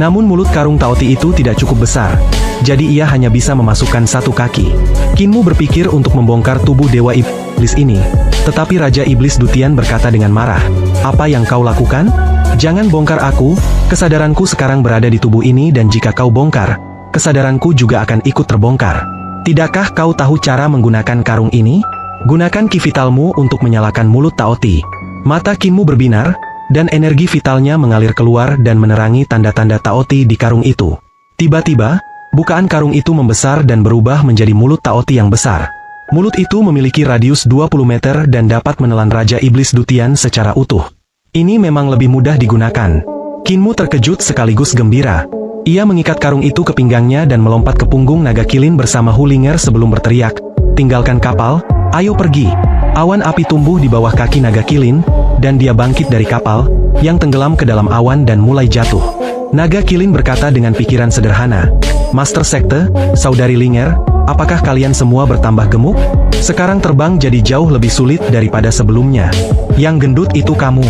Namun mulut karung taoti itu tidak cukup besar, jadi ia hanya bisa memasukkan satu kaki. Kinmu berpikir untuk membongkar tubuh Dewa Iblis ini, tetapi Raja Iblis Dutian berkata dengan marah, apa yang kau lakukan? Jangan bongkar aku, kesadaranku sekarang berada di tubuh ini dan jika kau bongkar, kesadaranku juga akan ikut terbongkar. Tidakkah kau tahu cara menggunakan karung ini? Gunakan ki vitalmu untuk menyalakan mulut taoti. Mata Kinmu berbinar, dan energi vitalnya mengalir keluar dan menerangi tanda-tanda taoti di karung itu. Tiba-tiba, bukaan karung itu membesar dan berubah menjadi mulut taoti yang besar. Mulut itu memiliki radius 20 meter dan dapat menelan Raja Iblis Dutian secara utuh. Ini memang lebih mudah digunakan. Kinmu terkejut sekaligus gembira. Ia mengikat karung itu ke pinggangnya dan melompat ke punggung naga Kilin bersama Hulinger sebelum berteriak, tinggalkan kapal, ayo pergi. Awan api tumbuh di bawah kaki naga Kilin, dan dia bangkit dari kapal, yang tenggelam ke dalam awan dan mulai jatuh. Naga Kilin berkata dengan pikiran sederhana, Master Sekte, Saudari Linger, apakah kalian semua bertambah gemuk? Sekarang terbang jadi jauh lebih sulit daripada sebelumnya. Yang gendut itu kamu,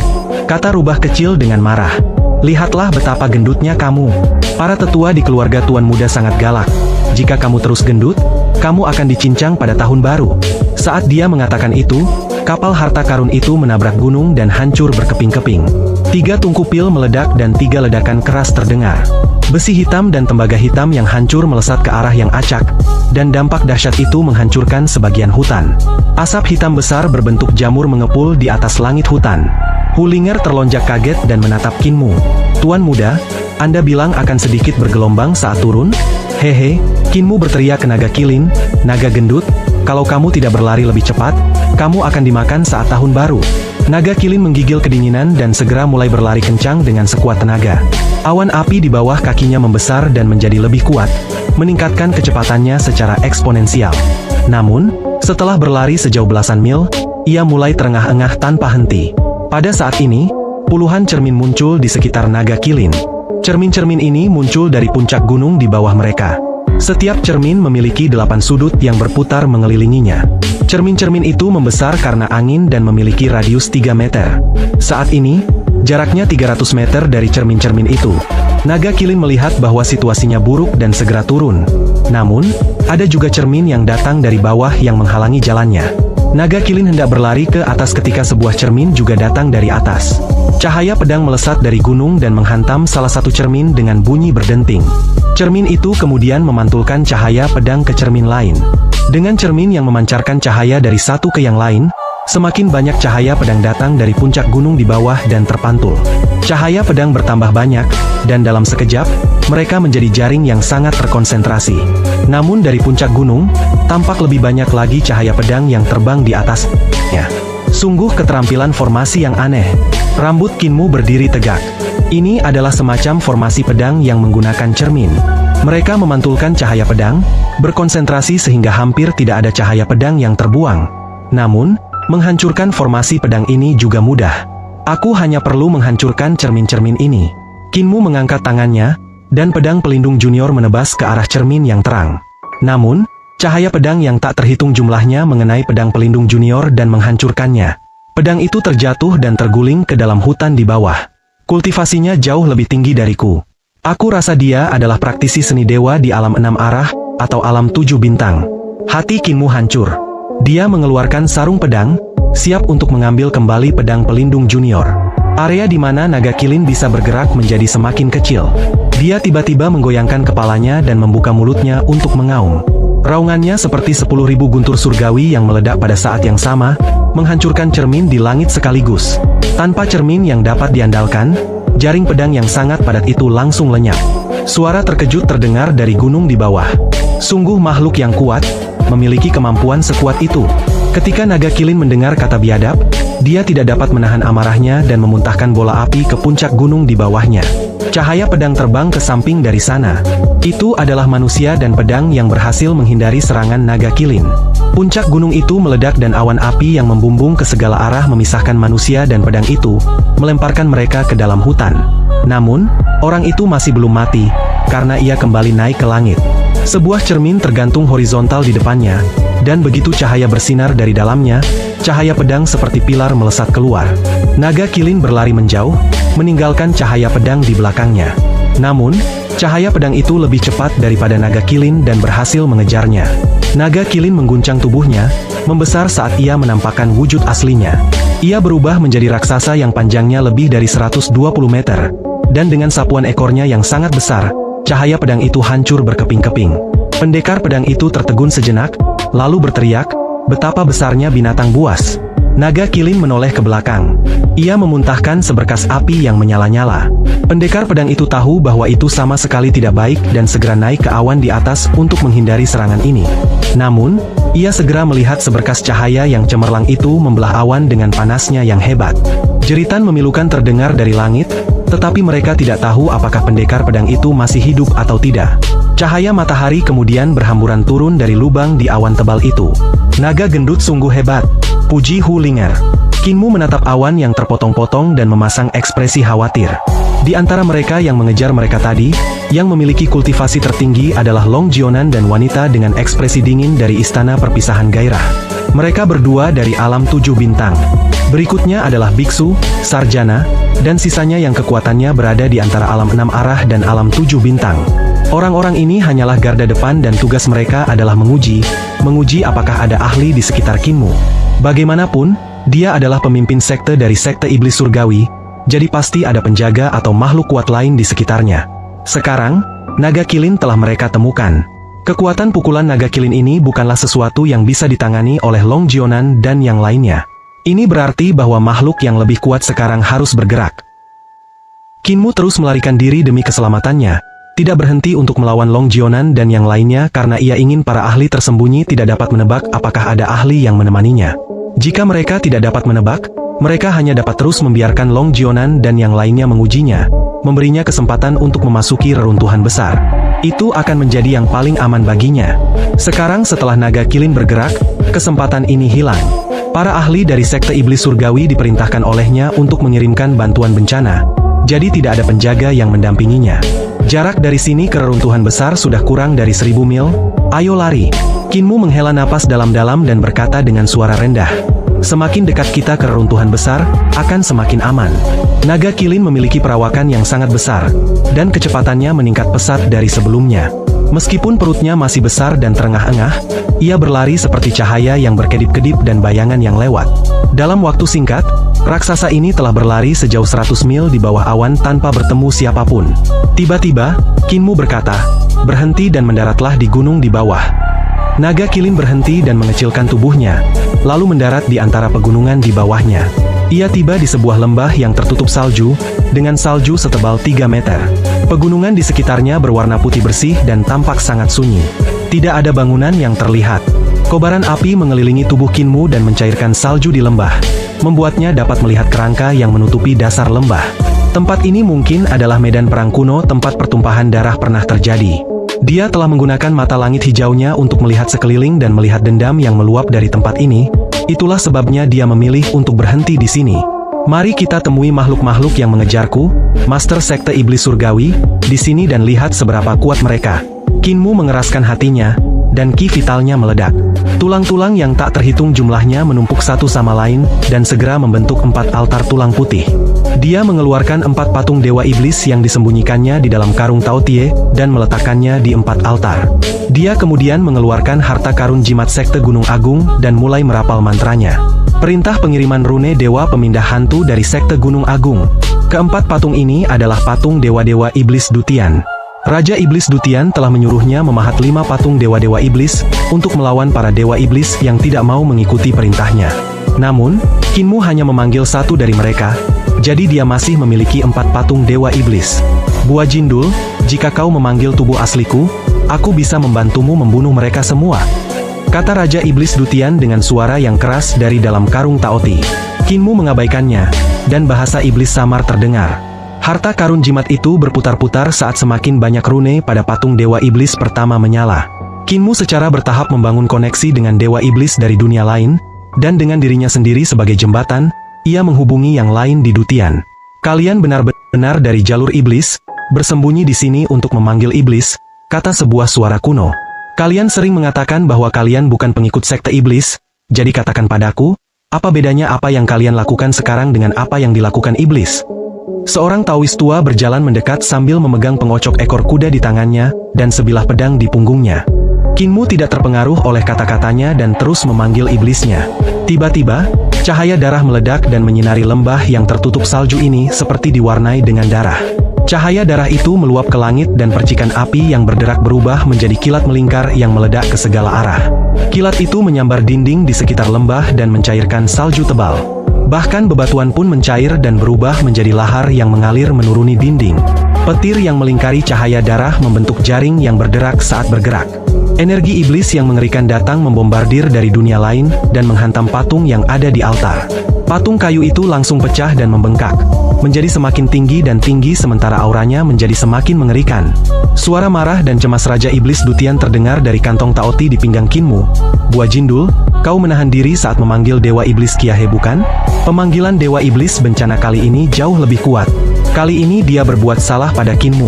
kata rubah kecil dengan marah. Lihatlah betapa gendutnya kamu. Para tetua di keluarga Tuan Muda sangat galak. Jika kamu terus gendut, kamu akan dicincang pada tahun baru. Saat dia mengatakan itu, kapal harta karun itu menabrak gunung dan hancur berkeping-keping. 3 tungku pil meledak dan 3 ledakan keras terdengar. Besi hitam dan tembaga hitam yang hancur melesat ke arah yang acak, dan dampak dahsyat itu menghancurkan sebagian hutan. Asap hitam besar berbentuk jamur mengepul di atas langit hutan. Hulinger terlonjak kaget dan menatap Kinmu. Tuan Muda, Anda bilang akan sedikit bergelombang saat turun? Hehe, Kinmu berteriak ke naga Kilin, naga gendut, kalau kamu tidak berlari lebih cepat, kamu akan dimakan saat tahun baru. Naga Kilin menggigil kedinginan dan segera mulai berlari kencang dengan sekuat tenaga. Awan api di bawah kakinya membesar dan menjadi lebih kuat, meningkatkan kecepatannya secara eksponensial. Namun, setelah berlari sejauh belasan mil, ia mulai terengah-engah tanpa henti. Pada saat ini, puluhan cermin muncul di sekitar naga Kilin. Cermin-cermin ini muncul dari puncak gunung di bawah mereka. Setiap cermin memiliki 8 sudut yang berputar mengelilinginya. Cermin-cermin itu membesar karena angin dan memiliki radius 3 meter. Saat ini, jaraknya 300 meter dari cermin-cermin itu. Naga Kilin melihat bahwa situasinya buruk dan segera turun. Namun, ada juga cermin yang datang dari bawah yang menghalangi jalannya. Naga Kilin hendak berlari ke atas ketika sebuah cermin juga datang dari atas. Cahaya pedang melesat dari gunung dan menghantam salah satu cermin dengan bunyi berdenting. Cermin itu kemudian memantulkan cahaya pedang ke cermin lain. Dengan cermin yang memancarkan cahaya dari satu ke yang lain, semakin banyak cahaya pedang datang dari puncak gunung di bawah dan terpantul. Cahaya pedang bertambah banyak, dan dalam sekejap, mereka menjadi jaring yang sangat terkonsentrasi. Namun dari puncak gunung, tampak lebih banyak lagi cahaya pedang yang terbang di atasnya. Sungguh keterampilan formasi yang aneh. Rambut Kinmu berdiri tegak. Ini adalah semacam formasi pedang yang menggunakan cermin. Mereka memantulkan cahaya pedang, berkonsentrasi sehingga hampir tidak ada cahaya pedang yang terbuang. Namun, menghancurkan formasi pedang ini juga mudah. Aku hanya perlu menghancurkan cermin-cermin ini. Kinmu mengangkat tangannya, dan pedang pelindung junior menebas ke arah cermin yang terang. Namun, cahaya pedang yang tak terhitung jumlahnya mengenai pedang pelindung junior dan menghancurkannya. Pedang itu terjatuh dan terguling ke dalam hutan di bawah. Kultivasinya jauh lebih tinggi dariku. Aku rasa dia adalah praktisi seni dewa di alam 6 arah, atau alam 7 bintang. Hati Kinmu hancur. Dia mengeluarkan sarung pedang, siap untuk mengambil kembali pedang pelindung junior. Area di mana Naga Kilin bisa bergerak menjadi semakin kecil. Dia tiba-tiba menggoyangkan kepalanya dan membuka mulutnya untuk mengaum. Raungannya seperti 10.000 guntur surgawi yang meledak pada saat yang sama, menghancurkan cermin di langit sekaligus. Tanpa cermin yang dapat diandalkan, jaring pedang yang sangat padat itu langsung lenyap. Suara terkejut terdengar dari gunung di bawah. Sungguh makhluk yang kuat, memiliki kemampuan sekuat itu. Ketika Naga Kilin mendengar kata biadab, dia tidak dapat menahan amarahnya dan memuntahkan bola api ke puncak gunung di bawahnya. Cahaya pedang terbang ke samping dari sana. Itu adalah manusia dan pedang yang berhasil menghindari serangan Naga Kilin. Puncak gunung itu meledak dan awan api yang membumbung ke segala arah memisahkan manusia dan pedang itu, melemparkan mereka ke dalam hutan. Namun, orang itu masih belum mati, karena ia kembali naik ke langit. Sebuah cermin tergantung horizontal di depannya, dan begitu cahaya bersinar dari dalamnya, cahaya pedang seperti pilar melesat keluar. Naga Kilin berlari menjauh, meninggalkan cahaya pedang di belakangnya. Namun, cahaya pedang itu lebih cepat daripada Naga Kilin dan berhasil mengejarnya. Naga Kilin mengguncang tubuhnya, membesar saat ia menampakkan wujud aslinya. Ia berubah menjadi raksasa yang panjangnya lebih dari 120 meter. Dan dengan sapuan ekornya yang sangat besar, cahaya pedang itu hancur berkeping-keping. Pendekar pedang itu tertegun sejenak, lalu berteriak, "Betapa besarnya binatang buas!" Naga Kilin menoleh ke belakang. Ia memuntahkan seberkas api yang menyala-nyala. Pendekar pedang itu tahu bahwa itu sama sekali tidak baik dan segera naik ke awan di atas untuk menghindari serangan ini. Namun, ia segera melihat seberkas cahaya yang cemerlang itu membelah awan dengan panasnya yang hebat. Jeritan memilukan terdengar dari langit, tetapi mereka tidak tahu apakah pendekar pedang itu masih hidup atau tidak. Cahaya matahari kemudian berhamburan turun dari lubang di awan tebal itu. Naga gendut sungguh hebat, puji Hu Linger. Kinmu menatap awan yang terpotong-potong dan memasang ekspresi khawatir. Di antara mereka yang mengejar mereka tadi, yang memiliki kultivasi tertinggi adalah Long Jionan dan wanita dengan ekspresi dingin dari Istana Perpisahan Gairah. Mereka berdua dari alam 7 bintang. Berikutnya adalah Biksu, Sarjana, dan sisanya yang kekuatannya berada di antara alam 6 arah dan alam 7 bintang. Orang-orang ini hanyalah garda depan dan tugas mereka adalah menguji apakah ada ahli di sekitar Kinmu. Bagaimanapun, dia adalah pemimpin sekte dari sekte iblis surgawi, jadi pasti ada penjaga atau makhluk kuat lain di sekitarnya. Sekarang, Naga Kilin telah mereka temukan. Kekuatan pukulan Naga Kilin ini bukanlah sesuatu yang bisa ditangani oleh Long Jionan dan yang lainnya. Ini berarti bahwa makhluk yang lebih kuat sekarang harus bergerak. Kinmu terus melarikan diri demi keselamatannya, tidak berhenti untuk melawan Long Jionan dan yang lainnya karena ia ingin para ahli tersembunyi tidak dapat menebak apakah ada ahli yang menemaninya. Jika mereka tidak dapat menebak, mereka hanya dapat terus membiarkan Long Jionan dan yang lainnya mengujinya, memberinya kesempatan untuk memasuki reruntuhan besar. Itu akan menjadi yang paling aman baginya. Sekarang setelah Naga Kilin bergerak, kesempatan ini hilang. Para ahli dari sekte iblis surgawi diperintahkan olehnya untuk mengirimkan bantuan bencana, jadi tidak ada penjaga yang mendampinginya. Jarak dari sini ke reruntuhan besar sudah kurang dari 1000 mil. Ayo lari. Kinmu menghela napas dalam-dalam dan berkata dengan suara rendah. Semakin dekat kita ke reruntuhan besar, akan semakin aman. Naga Kilin memiliki perawakan yang sangat besar, dan kecepatannya meningkat pesat dari sebelumnya. Meskipun perutnya masih besar dan terengah-engah, ia berlari seperti cahaya yang berkedip-kedip dan bayangan yang lewat. Dalam waktu singkat, raksasa ini telah berlari sejauh 100 mil di bawah awan tanpa bertemu siapapun. Tiba-tiba, Kinmu berkata, "Berhenti dan mendaratlah di gunung di bawah." Naga Kilin berhenti dan mengecilkan tubuhnya, lalu mendarat di antara pegunungan di bawahnya. Ia tiba di sebuah lembah yang tertutup salju, dengan salju setebal 3 meter. Pegunungan di sekitarnya berwarna putih bersih dan tampak sangat sunyi. Tidak ada bangunan yang terlihat. Kobaran api mengelilingi tubuh Kinmu dan mencairkan salju di lembah, membuatnya dapat melihat kerangka yang menutupi dasar lembah. Tempat ini mungkin adalah medan perang kuno tempat pertumpahan darah pernah terjadi. Dia telah menggunakan mata langit hijaunya untuk melihat sekeliling dan melihat dendam yang meluap dari tempat ini. Itulah sebabnya dia memilih untuk berhenti di sini. Mari kita temui makhluk-makhluk yang mengejarku, Master Sekte Iblis Surgawi, di sini dan lihat seberapa kuat mereka. Kinmu mengeraskan hatinya, dan ki vitalnya meledak. Tulang-tulang yang tak terhitung jumlahnya menumpuk satu sama lain, dan segera membentuk 4 altar tulang putih. Dia mengeluarkan 4 patung Dewa Iblis yang disembunyikannya di dalam karung Taotie, dan meletakkannya di 4 altar. Dia kemudian mengeluarkan harta karun jimat Sekte Gunung Agung, dan mulai merapal mantranya. Perintah pengiriman rune Dewa Pemindah Hantu dari Sekte Gunung Agung. Keempat patung ini adalah patung Dewa-Dewa Iblis Dutian. Raja Iblis Dutian telah menyuruhnya memahat 5 patung Dewa-Dewa Iblis, untuk melawan para Dewa Iblis yang tidak mau mengikuti perintahnya. Namun, Kinmu hanya memanggil 1 dari mereka, jadi dia masih memiliki 4 patung Dewa Iblis. Buah Jindul, jika kau memanggil tubuh asliku, aku bisa membantumu membunuh mereka semua, kata Raja Iblis Dutian dengan suara yang keras dari dalam karung Taoti. Kinmu mengabaikannya, dan bahasa iblis samar terdengar. Harta karun jimat itu berputar-putar saat semakin banyak rune pada patung Dewa Iblis pertama menyala. Kinmu secara bertahap membangun koneksi dengan Dewa Iblis dari dunia lain, dan dengan dirinya sendiri sebagai jembatan, ia menghubungi yang lain di Dutian. Kalian benar-benar dari jalur iblis, bersembunyi di sini untuk memanggil iblis, kata sebuah suara kuno. Kalian sering mengatakan bahwa kalian bukan pengikut sekte iblis, jadi katakan padaku, apa bedanya apa yang kalian lakukan sekarang dengan apa yang dilakukan iblis? Seorang Taois tua berjalan mendekat sambil memegang pengocok ekor kuda di tangannya, dan sebilah pedang di punggungnya. Kinmu tidak terpengaruh oleh kata-katanya dan terus memanggil iblisnya. Tiba-tiba, cahaya darah meledak dan menyinari lembah yang tertutup salju ini seperti diwarnai dengan darah. Cahaya darah itu meluap ke langit dan percikan api yang berderak berubah menjadi kilat melingkar yang meledak ke segala arah. Kilat itu menyambar dinding di sekitar lembah dan mencairkan salju tebal. Bahkan bebatuan pun mencair dan berubah menjadi lahar yang mengalir menuruni dinding. Petir yang melingkari cahaya darah membentuk jaring yang berderak saat bergerak. Energi iblis yang mengerikan datang membombardir dari dunia lain dan menghantam patung yang ada di altar. Patung kayu itu langsung pecah dan membengkak, menjadi semakin tinggi dan tinggi sementara auranya menjadi semakin mengerikan. Suara marah dan cemas Raja Iblis Dutian terdengar dari kantong Taoti di pinggang Kinmu. Buah Jindul, kau menahan diri saat memanggil Dewa Iblis Kiahe bukan? Pemanggilan Dewa Iblis bencana kali ini jauh lebih kuat. Kali ini dia berbuat salah pada Kinmu.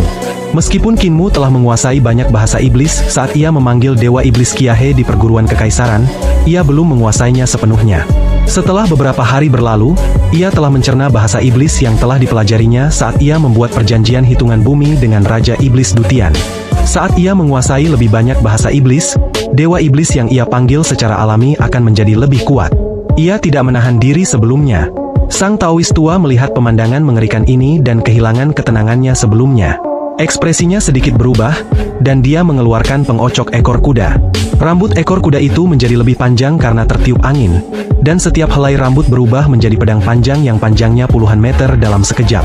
Meskipun Kinmu telah menguasai banyak bahasa iblis saat ia memanggil Dewa Iblis Kiahe di perguruan kekaisaran, ia belum menguasainya sepenuhnya. Setelah beberapa hari berlalu, ia telah mencerna bahasa iblis yang telah dipelajarinya saat ia membuat perjanjian hitungan bumi dengan Raja Iblis Dutian. Saat ia menguasai lebih banyak bahasa iblis, Dewa Iblis yang ia panggil secara alami akan menjadi lebih kuat. Ia tidak menahan diri sebelumnya. Sang Taois tua melihat pemandangan mengerikan ini dan kehilangan ketenangannya sebelumnya. Ekspresinya sedikit berubah, dan dia mengeluarkan pengocok ekor kuda. Rambut ekor kuda itu menjadi lebih panjang karena tertiup angin, dan setiap helai rambut berubah menjadi pedang panjang yang panjangnya puluhan meter dalam sekejap.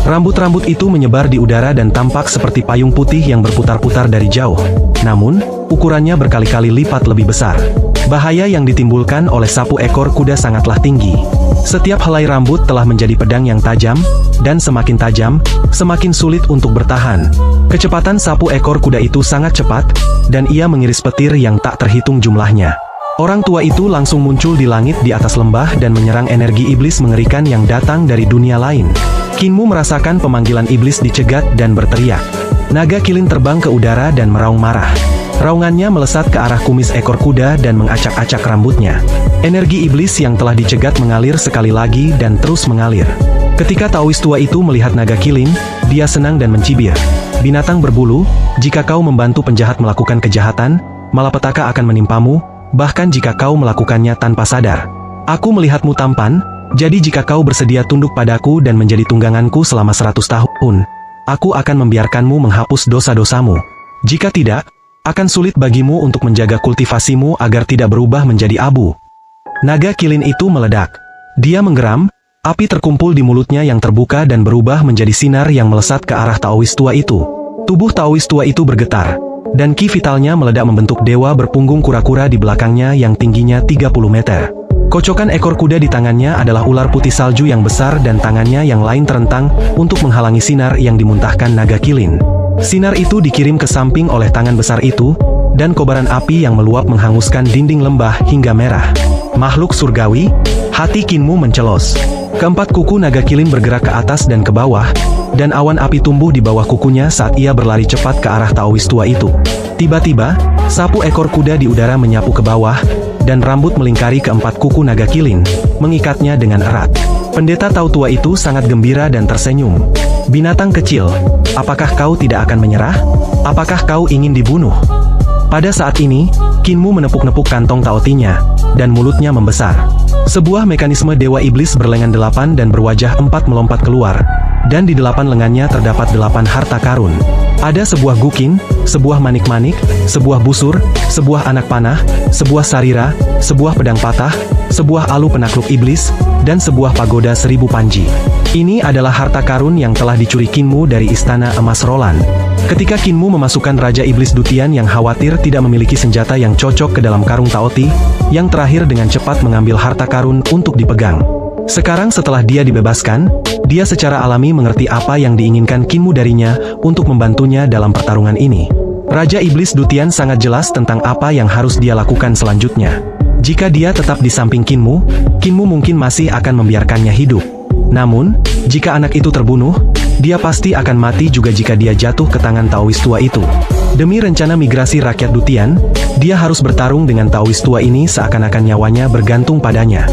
Rambut-rambut itu menyebar di udara dan tampak seperti payung putih yang berputar-putar dari jauh. Namun, ukurannya berkali-kali lipat lebih besar. Bahaya yang ditimbulkan oleh sapu ekor kuda sangatlah tinggi. Setiap helai rambut telah menjadi pedang yang tajam, dan semakin tajam, semakin sulit untuk bertahan. Kecepatan sapu ekor kuda itu sangat cepat, dan ia mengiris petir yang tak terhitung jumlahnya. Orang tua itu langsung muncul di langit di atas lembah dan menyerang energi iblis mengerikan yang datang dari dunia lain. Kinmu merasakan pemanggilan iblis dicegat dan berteriak. Naga Kilin terbang ke udara dan meraung marah. Raungannya melesat ke arah kumis ekor kuda dan mengacak-acak rambutnya. Energi iblis yang telah dicegat mengalir sekali lagi dan terus mengalir. Ketika Taois tua itu melihat Naga Kilin, dia senang dan mencibir. Binatang berbulu, jika kau membantu penjahat melakukan kejahatan, malapetaka akan menimpamu, bahkan jika kau melakukannya tanpa sadar. Aku melihatmu tampan, jadi jika kau bersedia tunduk padaku dan menjadi tungganganku selama 100 tahun, aku akan membiarkanmu menghapus dosa-dosamu. Jika tidak, akan sulit bagimu untuk menjaga kultivasimu agar tidak berubah menjadi abu. Naga Kilin itu meledak. Dia menggeram, api terkumpul di mulutnya yang terbuka dan berubah menjadi sinar yang melesat ke arah Taois tua itu. Tubuh Taois tua itu bergetar, dan ki vitalnya meledak membentuk dewa berpunggung kura-kura di belakangnya yang tingginya 30 meter. Kocokan ekor kuda di tangannya adalah ular putih salju yang besar dan tangannya yang lain terentang untuk menghalangi sinar yang dimuntahkan Naga Kilin. Sinar itu dikirim ke samping oleh tangan besar itu, dan kobaran api yang meluap menghanguskan dinding lembah hingga merah. Makhluk surgawi, hati Kinmu mencelos. Keempat kuku Naga Kilin bergerak ke atas dan ke bawah, dan awan api tumbuh di bawah kukunya saat ia berlari cepat ke arah Taois tua itu. Tiba-tiba, sapu ekor kuda di udara menyapu ke bawah, dan rambut melingkari keempat kuku Naga Kilin, mengikatnya dengan erat. Pendeta Tao tua itu sangat gembira dan tersenyum. Binatang kecil, apakah kau tidak akan menyerah? Apakah kau ingin dibunuh? Pada saat ini, Kinmu menepuk-nepuk kantong taotinya, dan mulutnya membesar. Sebuah mekanisme dewa iblis berlengan 8 dan berwajah 4 melompat keluar, dan di 8 lengannya terdapat 8 harta karun. Ada sebuah gukin, sebuah manik-manik, sebuah busur, sebuah anak panah, sebuah sarira, sebuah pedang patah, sebuah alu penakluk iblis, dan sebuah pagoda 1000 panji. Ini adalah harta karun yang telah dicuri Kinmu dari Istana Emas Roland. Ketika Kinmu memasukkan Raja Iblis Dutian yang khawatir tidak memiliki senjata yang cocok ke dalam karung Taoti, yang terakhir dengan cepat mengambil harta karun untuk dipegang. Sekarang setelah dia dibebaskan, dia secara alami mengerti apa yang diinginkan Kinmu darinya untuk membantunya dalam pertarungan ini. Raja Iblis Dutian sangat jelas tentang apa yang harus dia lakukan selanjutnya. Jika dia tetap di samping Kinmu, Kinmu mungkin masih akan membiarkannya hidup. Namun, jika anak itu terbunuh, dia pasti akan mati juga jika dia jatuh ke tangan Taois tua itu. Demi rencana migrasi rakyat Dutian, dia harus bertarung dengan Taois tua ini seakan-akan nyawanya bergantung padanya.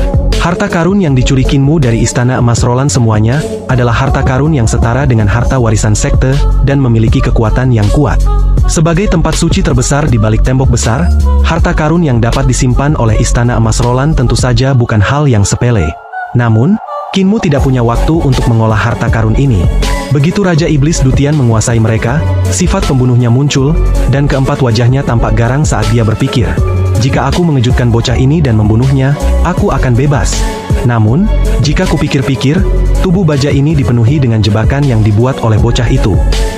Harta karun yang dicuri Kinmu dari Istana Emas Roland semuanya adalah harta karun yang setara dengan harta warisan sekte dan memiliki kekuatan yang kuat. Sebagai tempat suci terbesar di balik tembok besar, harta karun yang dapat disimpan oleh Istana Emas Roland tentu saja bukan hal yang sepele. Namun, Kinmu tidak punya waktu untuk mengolah harta karun ini. Begitu Raja Iblis Dutian menguasai mereka, sifat pembunuhnya muncul, dan keempat wajahnya tampak garang saat dia berpikir, jika aku mengejutkan bocah ini dan membunuhnya, aku akan bebas. Namun, jika kupikir-pikir, tubuh baja ini dipenuhi dengan jebakan yang dibuat oleh bocah itu.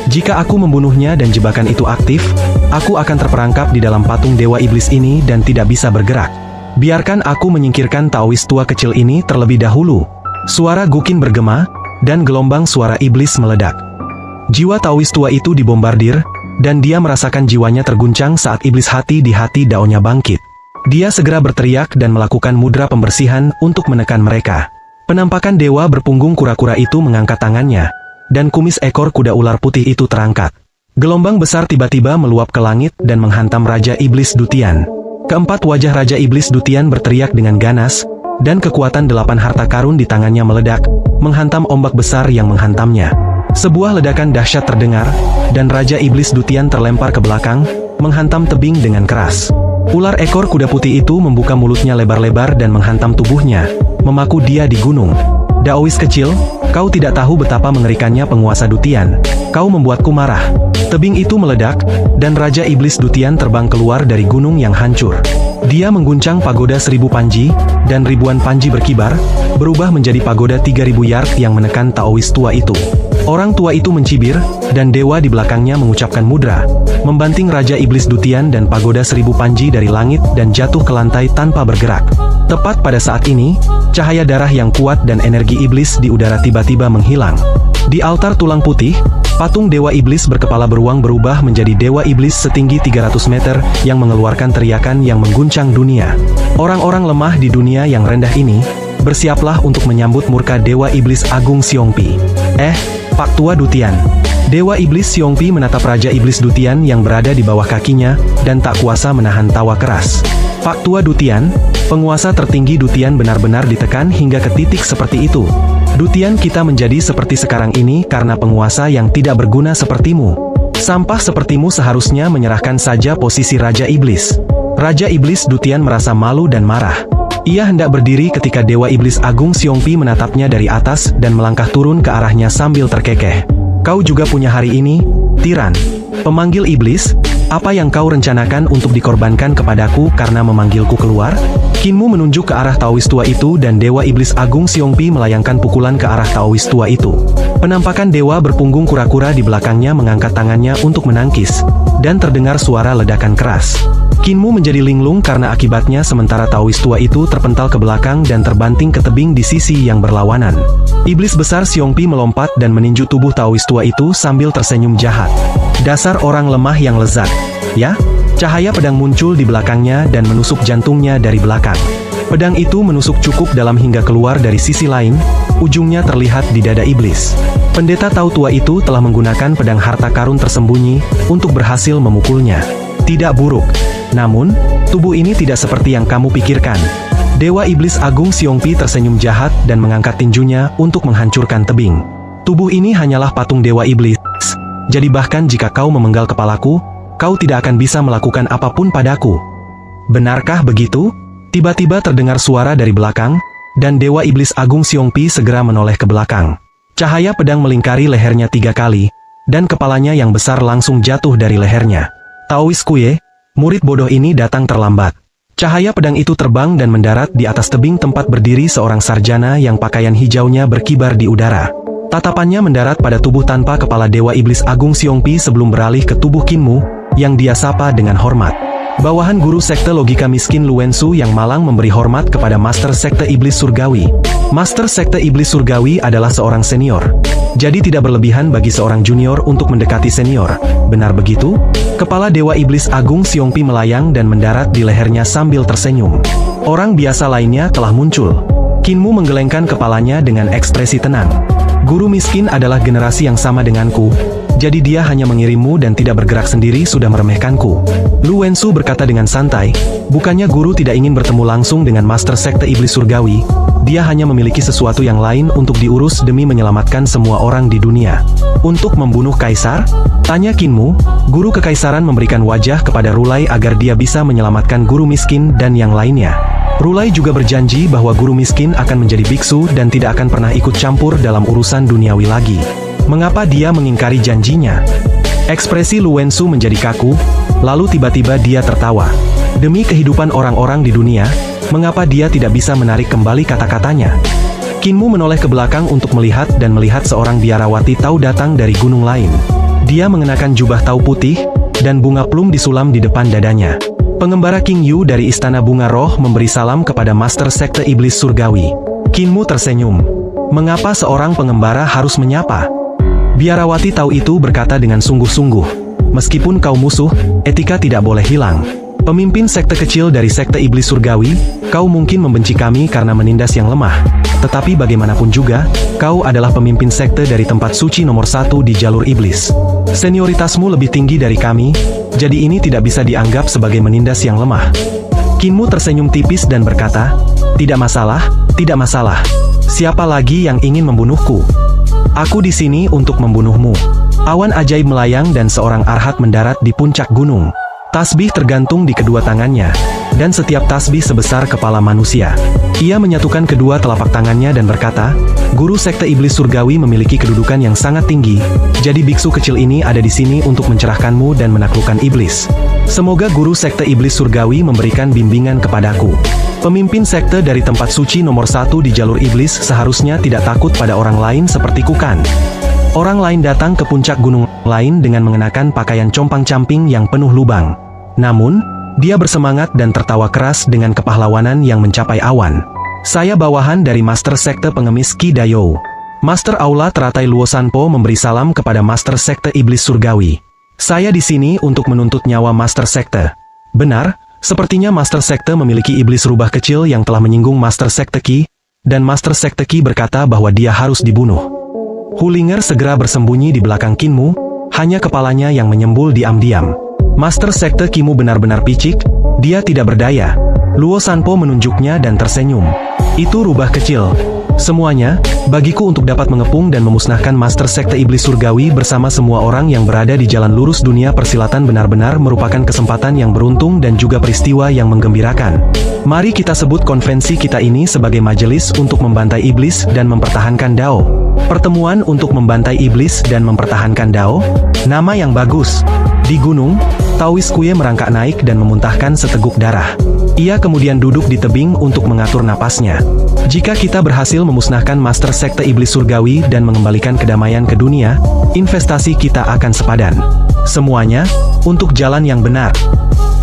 Jika aku membunuhnya dan jebakan itu aktif, aku akan terperangkap di dalam patung Dewa Iblis ini dan tidak bisa bergerak. Biarkan aku menyingkirkan Taois tua kecil ini terlebih dahulu. Suara gukin bergema, dan gelombang suara iblis meledak. Jiwa Taois tua itu dibombardir, dan dia merasakan jiwanya terguncang saat iblis hati di hati Daonya bangkit. Dia segera berteriak dan melakukan mudra pembersihan untuk menekan mereka. Penampakan dewa berpunggung kura-kura itu mengangkat tangannya, dan kumis ekor kuda ular putih itu terangkat. Gelombang besar tiba-tiba meluap ke langit dan menghantam Raja Iblis Dutian. Keempat wajah Raja Iblis Dutian berteriak dengan ganas, dan kekuatan 8 harta karun di tangannya meledak, menghantam ombak besar yang menghantamnya. Sebuah ledakan dahsyat terdengar, dan Raja Iblis Dutian terlempar ke belakang, menghantam tebing dengan keras. Ular ekor kuda putih itu membuka mulutnya lebar-lebar dan menghantam tubuhnya, memaku dia di gunung. Daois kecil, kau tidak tahu betapa mengerikannya penguasa Dutian. Kau membuatku marah. Tebing itu meledak, dan Raja Iblis Dutian terbang keluar dari gunung yang hancur. Dia mengguncang pagoda 1000 panji, dan ribuan panji berkibar, berubah menjadi pagoda 3000 yard yang menekan Taois tua itu. Orang tua itu mencibir, dan dewa di belakangnya mengucapkan mudra, membanting Raja Iblis Dutian dan pagoda 1000 panji dari langit dan jatuh ke lantai tanpa bergerak. Tepat pada saat ini, cahaya darah yang kuat dan energi iblis di udara tiba-tiba menghilang. Di altar tulang putih, patung Dewa Iblis berkepala beruang berubah menjadi Dewa Iblis setinggi 300 meter yang mengeluarkan teriakan yang mengguncang dunia. Orang-orang lemah di dunia yang rendah ini, bersiaplah untuk menyambut murka Dewa Iblis Agung Xiongpi. Pak Tua Dutian, Dewa Iblis Xiongpi menatap Raja Iblis Dutian yang berada di bawah kakinya, dan tak kuasa menahan tawa keras. Pak Tua Dutian, penguasa tertinggi Dutian benar-benar ditekan hingga ke titik seperti itu. Dutian kita menjadi seperti sekarang ini karena penguasa yang tidak berguna sepertimu. Sampah sepertimu seharusnya menyerahkan saja posisi Raja Iblis. Raja Iblis Dutian merasa malu dan marah. Ia hendak berdiri ketika Dewa Iblis Agung Xiongpi menatapnya dari atas dan melangkah turun ke arahnya sambil terkekeh. Kau juga punya hari ini, tiran. Pemanggil iblis, apa yang kau rencanakan untuk dikorbankan kepadaku karena memanggilku keluar? Kinmu menunjuk ke arah Taois tua itu dan Dewa Iblis Agung Xiongpi melayangkan pukulan ke arah Taois tua itu. Penampakan dewa berpunggung kura-kura di belakangnya mengangkat tangannya untuk menangkis, dan terdengar suara ledakan keras. Kinmu menjadi linglung karena akibatnya sementara Taois tua itu terpental ke belakang dan terbanting ke tebing di sisi yang berlawanan. Iblis besar Xiongpi melompat dan meninju tubuh Taois tua itu sambil tersenyum jahat. Dasar orang lemah yang lezat. Ya? Cahaya pedang muncul di belakangnya dan menusuk jantungnya dari belakang. Pedang itu menusuk cukup dalam hingga keluar dari sisi lain, ujungnya terlihat di dada iblis. Pendeta Tao tua itu telah menggunakan pedang harta karun tersembunyi untuk berhasil memukulnya. Tidak buruk. Namun, tubuh ini tidak seperti yang kamu pikirkan. Dewa Iblis Agung Xiongpi tersenyum jahat dan mengangkat tinjunya untuk menghancurkan tebing. Tubuh ini hanyalah patung Dewa Iblis. Jadi bahkan jika kau memenggal kepalaku, kau tidak akan bisa melakukan apapun padaku. Benarkah begitu? Tiba-tiba terdengar suara dari belakang, dan Dewa Iblis Agung Xiongpi segera menoleh ke belakang. Cahaya pedang melingkari lehernya 3 kali, dan kepalanya yang besar langsung jatuh dari lehernya. Taois Kuye, murid bodoh ini datang terlambat. Cahaya pedang itu terbang dan mendarat di atas tebing tempat berdiri seorang sarjana yang pakaian hijaunya berkibar di udara. Tatapannya mendarat pada tubuh tanpa kepala Dewa Iblis Agung Xiongpi sebelum beralih ke tubuh Kinmu, yang dia sapa dengan hormat. Bawahan guru sekte logika miskin Luwensu yang malang memberi hormat kepada Master Sekte Iblis Surgawi. Master Sekte Iblis Surgawi adalah seorang senior. Jadi tidak berlebihan bagi seorang junior untuk mendekati senior. Benar begitu? Kepala Dewa Iblis Agung Xiongpi melayang dan mendarat di lehernya sambil tersenyum. Orang biasa lainnya telah muncul. Kinmu menggelengkan kepalanya dengan ekspresi tenang. Guru miskin adalah generasi yang sama denganku, jadi dia hanya mengirimmu dan tidak bergerak sendiri sudah meremehkanku. Lu Wensu berkata dengan santai, bukannya guru tidak ingin bertemu langsung dengan Master Sekte Iblis Surgawi, dia hanya memiliki sesuatu yang lain untuk diurus demi menyelamatkan semua orang di dunia. Untuk membunuh kaisar? Tanya Kinmu. Guru kekaisaran memberikan wajah kepada Rulai agar dia bisa menyelamatkan guru miskin dan yang lainnya. Rulai juga berjanji bahwa guru miskin akan menjadi biksu dan tidak akan pernah ikut campur dalam urusan duniawi lagi. Mengapa dia mengingkari janjinya? Ekspresi Lu Wensu menjadi kaku, lalu tiba-tiba dia tertawa. Demi kehidupan orang-orang di dunia, mengapa dia tidak bisa menarik kembali kata-katanya? Kinmu menoleh ke belakang untuk melihat dan melihat seorang biarawati Tao datang dari gunung lain. Dia mengenakan jubah Tao putih, dan bunga plum disulam di depan dadanya. Pengembara King Yu dari Istana Bunga Roh memberi salam kepada Master Sekte Iblis Surgawi. Kinmu tersenyum. Mengapa seorang pengembara harus menyapa? Biarawati Tao itu berkata dengan sungguh-sungguh. Meskipun kau musuh, etika tidak boleh hilang. Pemimpin sekte kecil dari Sekte Iblis Surgawi, kau mungkin membenci kami karena menindas yang lemah. Tetapi bagaimanapun juga, kau adalah pemimpin sekte dari tempat suci nomor 1 di jalur iblis. Senioritasmu lebih tinggi dari kami, jadi ini tidak bisa dianggap sebagai menindas yang lemah. Kinmu tersenyum tipis dan berkata, tidak masalah, tidak masalah. Siapa lagi yang ingin membunuhku? Aku di sini untuk membunuhmu. Awan ajaib melayang dan seorang arhat mendarat di puncak gunung. Tasbih tergantung di kedua tangannya, dan setiap tasbih sebesar kepala manusia. Ia menyatukan kedua telapak tangannya dan berkata, Guru Sekte Iblis Surgawi memiliki kedudukan yang sangat tinggi, jadi biksu kecil ini ada di sini untuk mencerahkanmu dan menaklukkan iblis. Semoga Guru Sekte Iblis Surgawi memberikan bimbingan kepadaku. Pemimpin sekte dari tempat suci nomor 1 di jalur iblis seharusnya tidak takut pada orang lain seperti Kukan. Orang lain datang ke puncak gunung lain dengan mengenakan pakaian compang-camping yang penuh lubang. Namun, dia bersemangat dan tertawa keras dengan kepahlawanan yang mencapai awan. Saya bawahan dari Master Sekte Pengemis Ki Dayo. Master Aula Teratai Luo Sanpo memberi salam kepada Master Sekte Iblis Surgawi. Saya di sini untuk menuntut nyawa Master Sekte. Benar, sepertinya Master Sekte memiliki iblis rubah kecil yang telah menyinggung Master Sekte Ki, dan Master Sekte Ki berkata bahwa dia harus dibunuh. Hulinger segera bersembunyi di belakang Kinmu, hanya kepalanya yang menyembul diam-diam. Master Sekte Kinmu benar-benar picik, dia tidak berdaya. Luo Sanpo menunjuknya dan tersenyum. Itu rubah kecil. Semuanya, bagiku untuk dapat mengepung dan memusnahkan Master Sekte Iblis Surgawi bersama semua orang yang berada di jalan lurus dunia persilatan benar-benar merupakan kesempatan yang beruntung dan juga peristiwa yang menggembirakan. Mari kita sebut konvensi kita ini sebagai majelis untuk membantai iblis dan mempertahankan Dao. Pertemuan untuk membantai iblis dan mempertahankan Dao? Nama yang bagus. Di gunung, Taoist Kuye merangkak naik dan memuntahkan seteguk darah. Ia kemudian duduk di tebing untuk mengatur napasnya. Jika kita berhasil memusnahkan Master Sekte Iblis Surgawi dan mengembalikan kedamaian ke dunia, investasi kita akan sepadan. Semuanya, untuk jalan yang benar.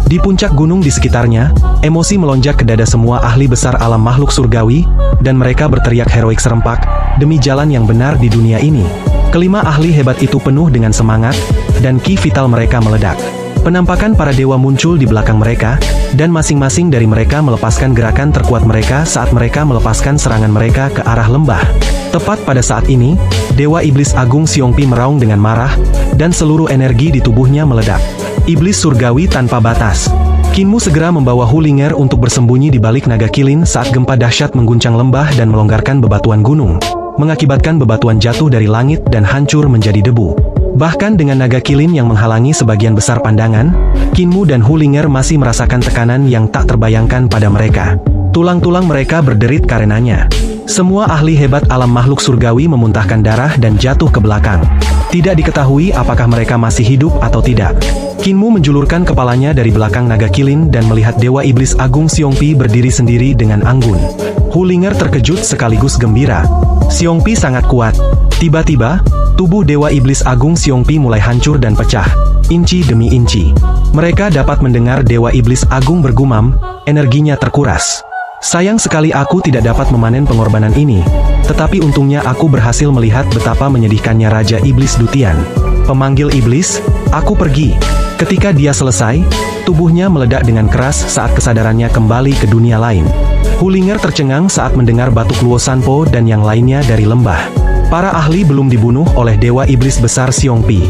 Di puncak gunung di sekitarnya, emosi melonjak ke dada semua ahli besar alam makhluk surgawi, dan mereka berteriak heroik serempak, demi jalan yang benar di dunia ini. Kelima ahli hebat itu penuh dengan semangat, dan ki vital mereka meledak. Penampakan para dewa muncul di belakang mereka, dan masing-masing dari mereka melepaskan gerakan terkuat mereka saat mereka melepaskan serangan mereka ke arah lembah. Tepat pada saat ini, Dewa Iblis Agung Xiongpi meraung dengan marah, dan seluruh energi di tubuhnya meledak. Iblis Surgawi tanpa batas. Kinmu segera membawa Hulinger untuk bersembunyi di balik naga kilin saat gempa dahsyat mengguncang lembah dan melonggarkan bebatuan gunung, mengakibatkan bebatuan jatuh dari langit dan hancur menjadi debu. Bahkan dengan naga kilin yang menghalangi sebagian besar pandangan, Kinmu dan Hulinger masih merasakan tekanan yang tak terbayangkan pada mereka. Tulang-tulang mereka berderit karenanya. Semua ahli hebat alam makhluk surgawi memuntahkan darah dan jatuh ke belakang. Tidak diketahui apakah mereka masih hidup atau tidak. Kinmu menjulurkan kepalanya dari belakang naga kilin dan melihat Dewa Iblis Agung Xiongpi berdiri sendiri dengan anggun. Hulinger terkejut sekaligus gembira. Xiongpi sangat kuat. Tiba-tiba, tubuh Dewa Iblis Agung Xiongpi mulai hancur dan pecah, inci demi inci. Mereka dapat mendengar Dewa Iblis Agung bergumam, energinya terkuras. Sayang sekali aku tidak dapat memanen pengorbanan ini, tetapi untungnya aku berhasil melihat betapa menyedihkannya Raja Iblis Dutian. Pemanggil iblis, aku pergi. Ketika dia selesai, tubuhnya meledak dengan keras saat kesadarannya kembali ke dunia lain. Hulinger tercengang saat mendengar batuk Luo Sanpo dan yang lainnya dari lembah. Para ahli belum dibunuh oleh Dewa Iblis Besar Xiongpi.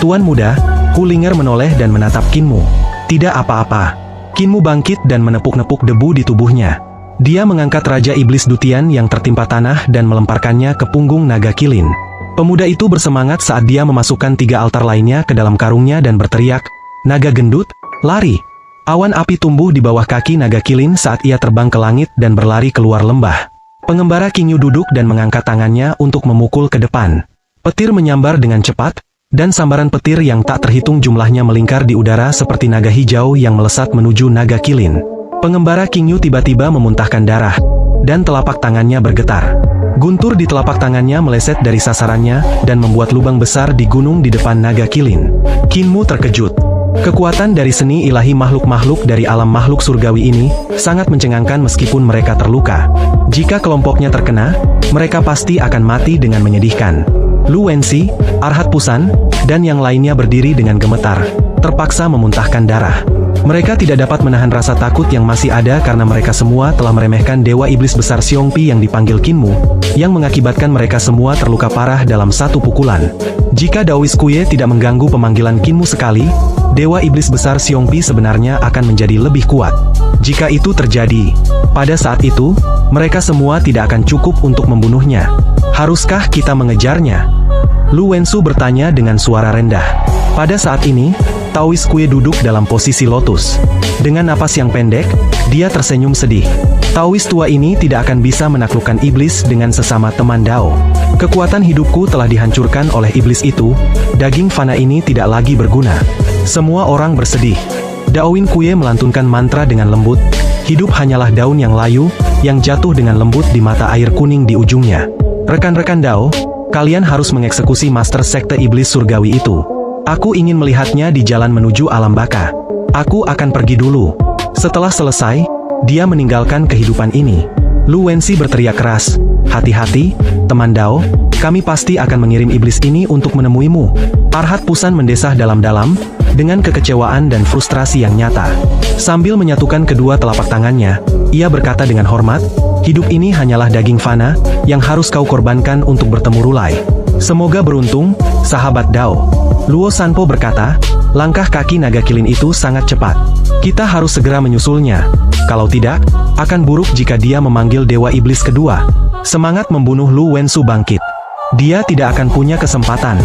Tuan muda, Hulinger menoleh dan menatap Kinmu. Tidak apa-apa. Kinmu bangkit dan menepuk-nepuk debu di tubuhnya. Dia mengangkat Raja Iblis Dutian yang tertimpa tanah dan melemparkannya ke punggung naga kilin. Pemuda itu bersemangat saat dia memasukkan 3 altar lainnya ke dalam karungnya dan berteriak, "Naga gendut, lari!" Awan api tumbuh di bawah kaki naga kilin saat ia terbang ke langit dan berlari keluar lembah. Pengembara Qingyu duduk dan mengangkat tangannya untuk memukul ke depan. Petir menyambar dengan cepat, dan sambaran petir yang tak terhitung jumlahnya melingkar di udara seperti naga hijau yang melesat menuju naga kilin. Pengembara Qingyu tiba-tiba memuntahkan darah, dan telapak tangannya bergetar. Guntur di telapak tangannya meleset dari sasarannya, dan membuat lubang besar di gunung di depan naga kilin. Kinmu terkejut. Kekuatan dari seni ilahi makhluk-makhluk dari alam makhluk surgawi ini, sangat mencengangkan meskipun mereka terluka. Jika kelompoknya terkena, mereka pasti akan mati dengan menyedihkan. Lu Wensi, Arhat Pusan, dan yang lainnya berdiri dengan gemetar, terpaksa memuntahkan darah. Mereka tidak dapat menahan rasa takut yang masih ada karena mereka semua telah meremehkan Dewa Iblis Besar Xiongpi yang dipanggil Kinmu, yang mengakibatkan mereka semua terluka parah dalam satu pukulan. Jika Daoist Kuye tidak mengganggu pemanggilan Kinmu sekali, Dewa Iblis Besar Xiongpi sebenarnya akan menjadi lebih kuat. Jika itu terjadi, pada saat itu, mereka semua tidak akan cukup untuk membunuhnya. Haruskah kita mengejarnya? Lu Wensu bertanya dengan suara rendah. Pada saat ini, Taoist Kuye duduk dalam posisi lotus. Dengan napas yang pendek, dia tersenyum sedih. Taoist tua ini tidak akan bisa menaklukkan iblis dengan sesama teman Dao. Kekuatan hidupku telah dihancurkan oleh iblis itu, daging fana ini tidak lagi berguna. Semua orang bersedih. Daowin Kuye melantunkan mantra dengan lembut, hidup hanyalah daun yang layu, yang jatuh dengan lembut di mata air kuning di ujungnya. Rekan-rekan Dao, kalian harus mengeksekusi Master Sekte Iblis Surgawi itu. Aku ingin melihatnya di jalan menuju alam baka. Aku akan pergi dulu. Setelah selesai, dia meninggalkan kehidupan ini. Lu Wensi berteriak keras, "Hati-hati, teman Dao, kami pasti akan mengirim iblis ini untuk menemuimu." Arhat Pusan mendesah dalam-dalam, dengan kekecewaan dan frustrasi yang nyata. Sambil menyatukan kedua telapak tangannya, ia berkata dengan hormat, "Hidup ini hanyalah daging fana, yang harus kau korbankan untuk bertemu Rulai." Semoga beruntung, sahabat Dao. Luo Sanpo berkata, langkah kaki naga kilin itu sangat cepat. Kita harus segera menyusulnya. Kalau tidak, akan buruk jika dia memanggil Dewa Iblis kedua. Semangat membunuh Lu Wensu bangkit. Dia tidak akan punya kesempatan.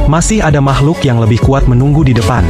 Masih ada makhluk yang lebih kuat menunggu di depan.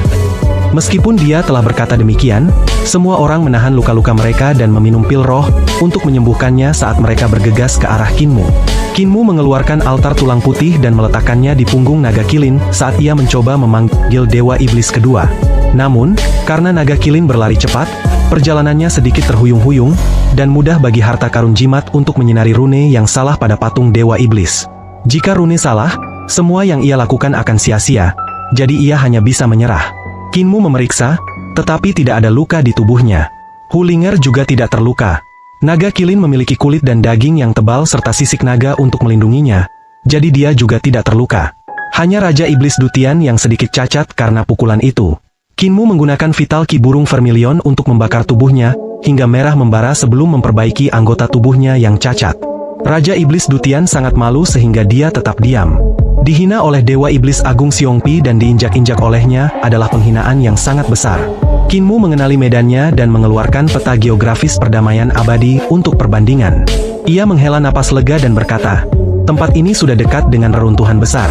Meskipun dia telah berkata demikian, semua orang menahan luka-luka mereka dan meminum pil roh untuk menyembuhkannya saat mereka bergegas ke arah Kinmu. Kinmu mengeluarkan altar tulang putih dan meletakkannya di punggung naga kilin saat ia mencoba memanggil Dewa Iblis kedua. Namun, karena naga kilin berlari cepat, perjalanannya sedikit terhuyung-huyung, dan mudah bagi harta karun jimat untuk menyinari rune yang salah pada patung Dewa Iblis. Jika rune salah, semua yang ia lakukan akan sia-sia, jadi ia hanya bisa menyerah. Kinmu memeriksa, tetapi tidak ada luka di tubuhnya. Hulinger juga tidak terluka. Naga kilin memiliki kulit dan daging yang tebal serta sisik naga untuk melindunginya, jadi dia juga tidak terluka. Hanya Raja Iblis Dutian yang sedikit cacat karena pukulan itu. Kinmu menggunakan Vital Ki burung vermilion untuk membakar tubuhnya, hingga merah membara sebelum memperbaiki anggota tubuhnya yang cacat. Raja Iblis Dutian sangat malu sehingga dia tetap diam. Dihina oleh Dewa Iblis Agung Xiongpi dan diinjak-injak olehnya adalah penghinaan yang sangat besar. Kinmu mengenali medannya dan mengeluarkan peta geografis perdamaian abadi untuk perbandingan. Ia menghela napas lega dan berkata, tempat ini sudah dekat dengan reruntuhan besar.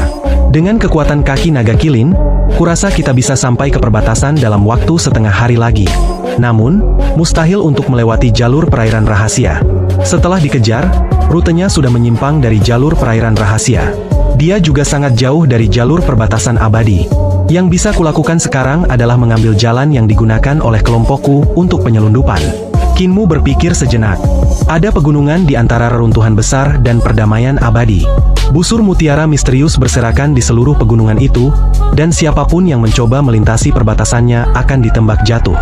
Dengan kekuatan kaki naga kilin, kurasa kita bisa sampai ke perbatasan dalam waktu setengah hari lagi. Namun, mustahil untuk melewati jalur perairan rahasia. Setelah dikejar, rutenya sudah menyimpang dari jalur perairan rahasia. Dia juga sangat jauh dari jalur perbatasan abadi. Yang bisa kulakukan sekarang adalah mengambil jalan yang digunakan oleh kelompokku untuk penyelundupan. Kinmu berpikir sejenak. Ada pegunungan di antara reruntuhan besar dan perdamaian abadi. Busur mutiara misterius berserakan di seluruh pegunungan itu, dan siapapun yang mencoba melintasi perbatasannya akan ditembak jatuh.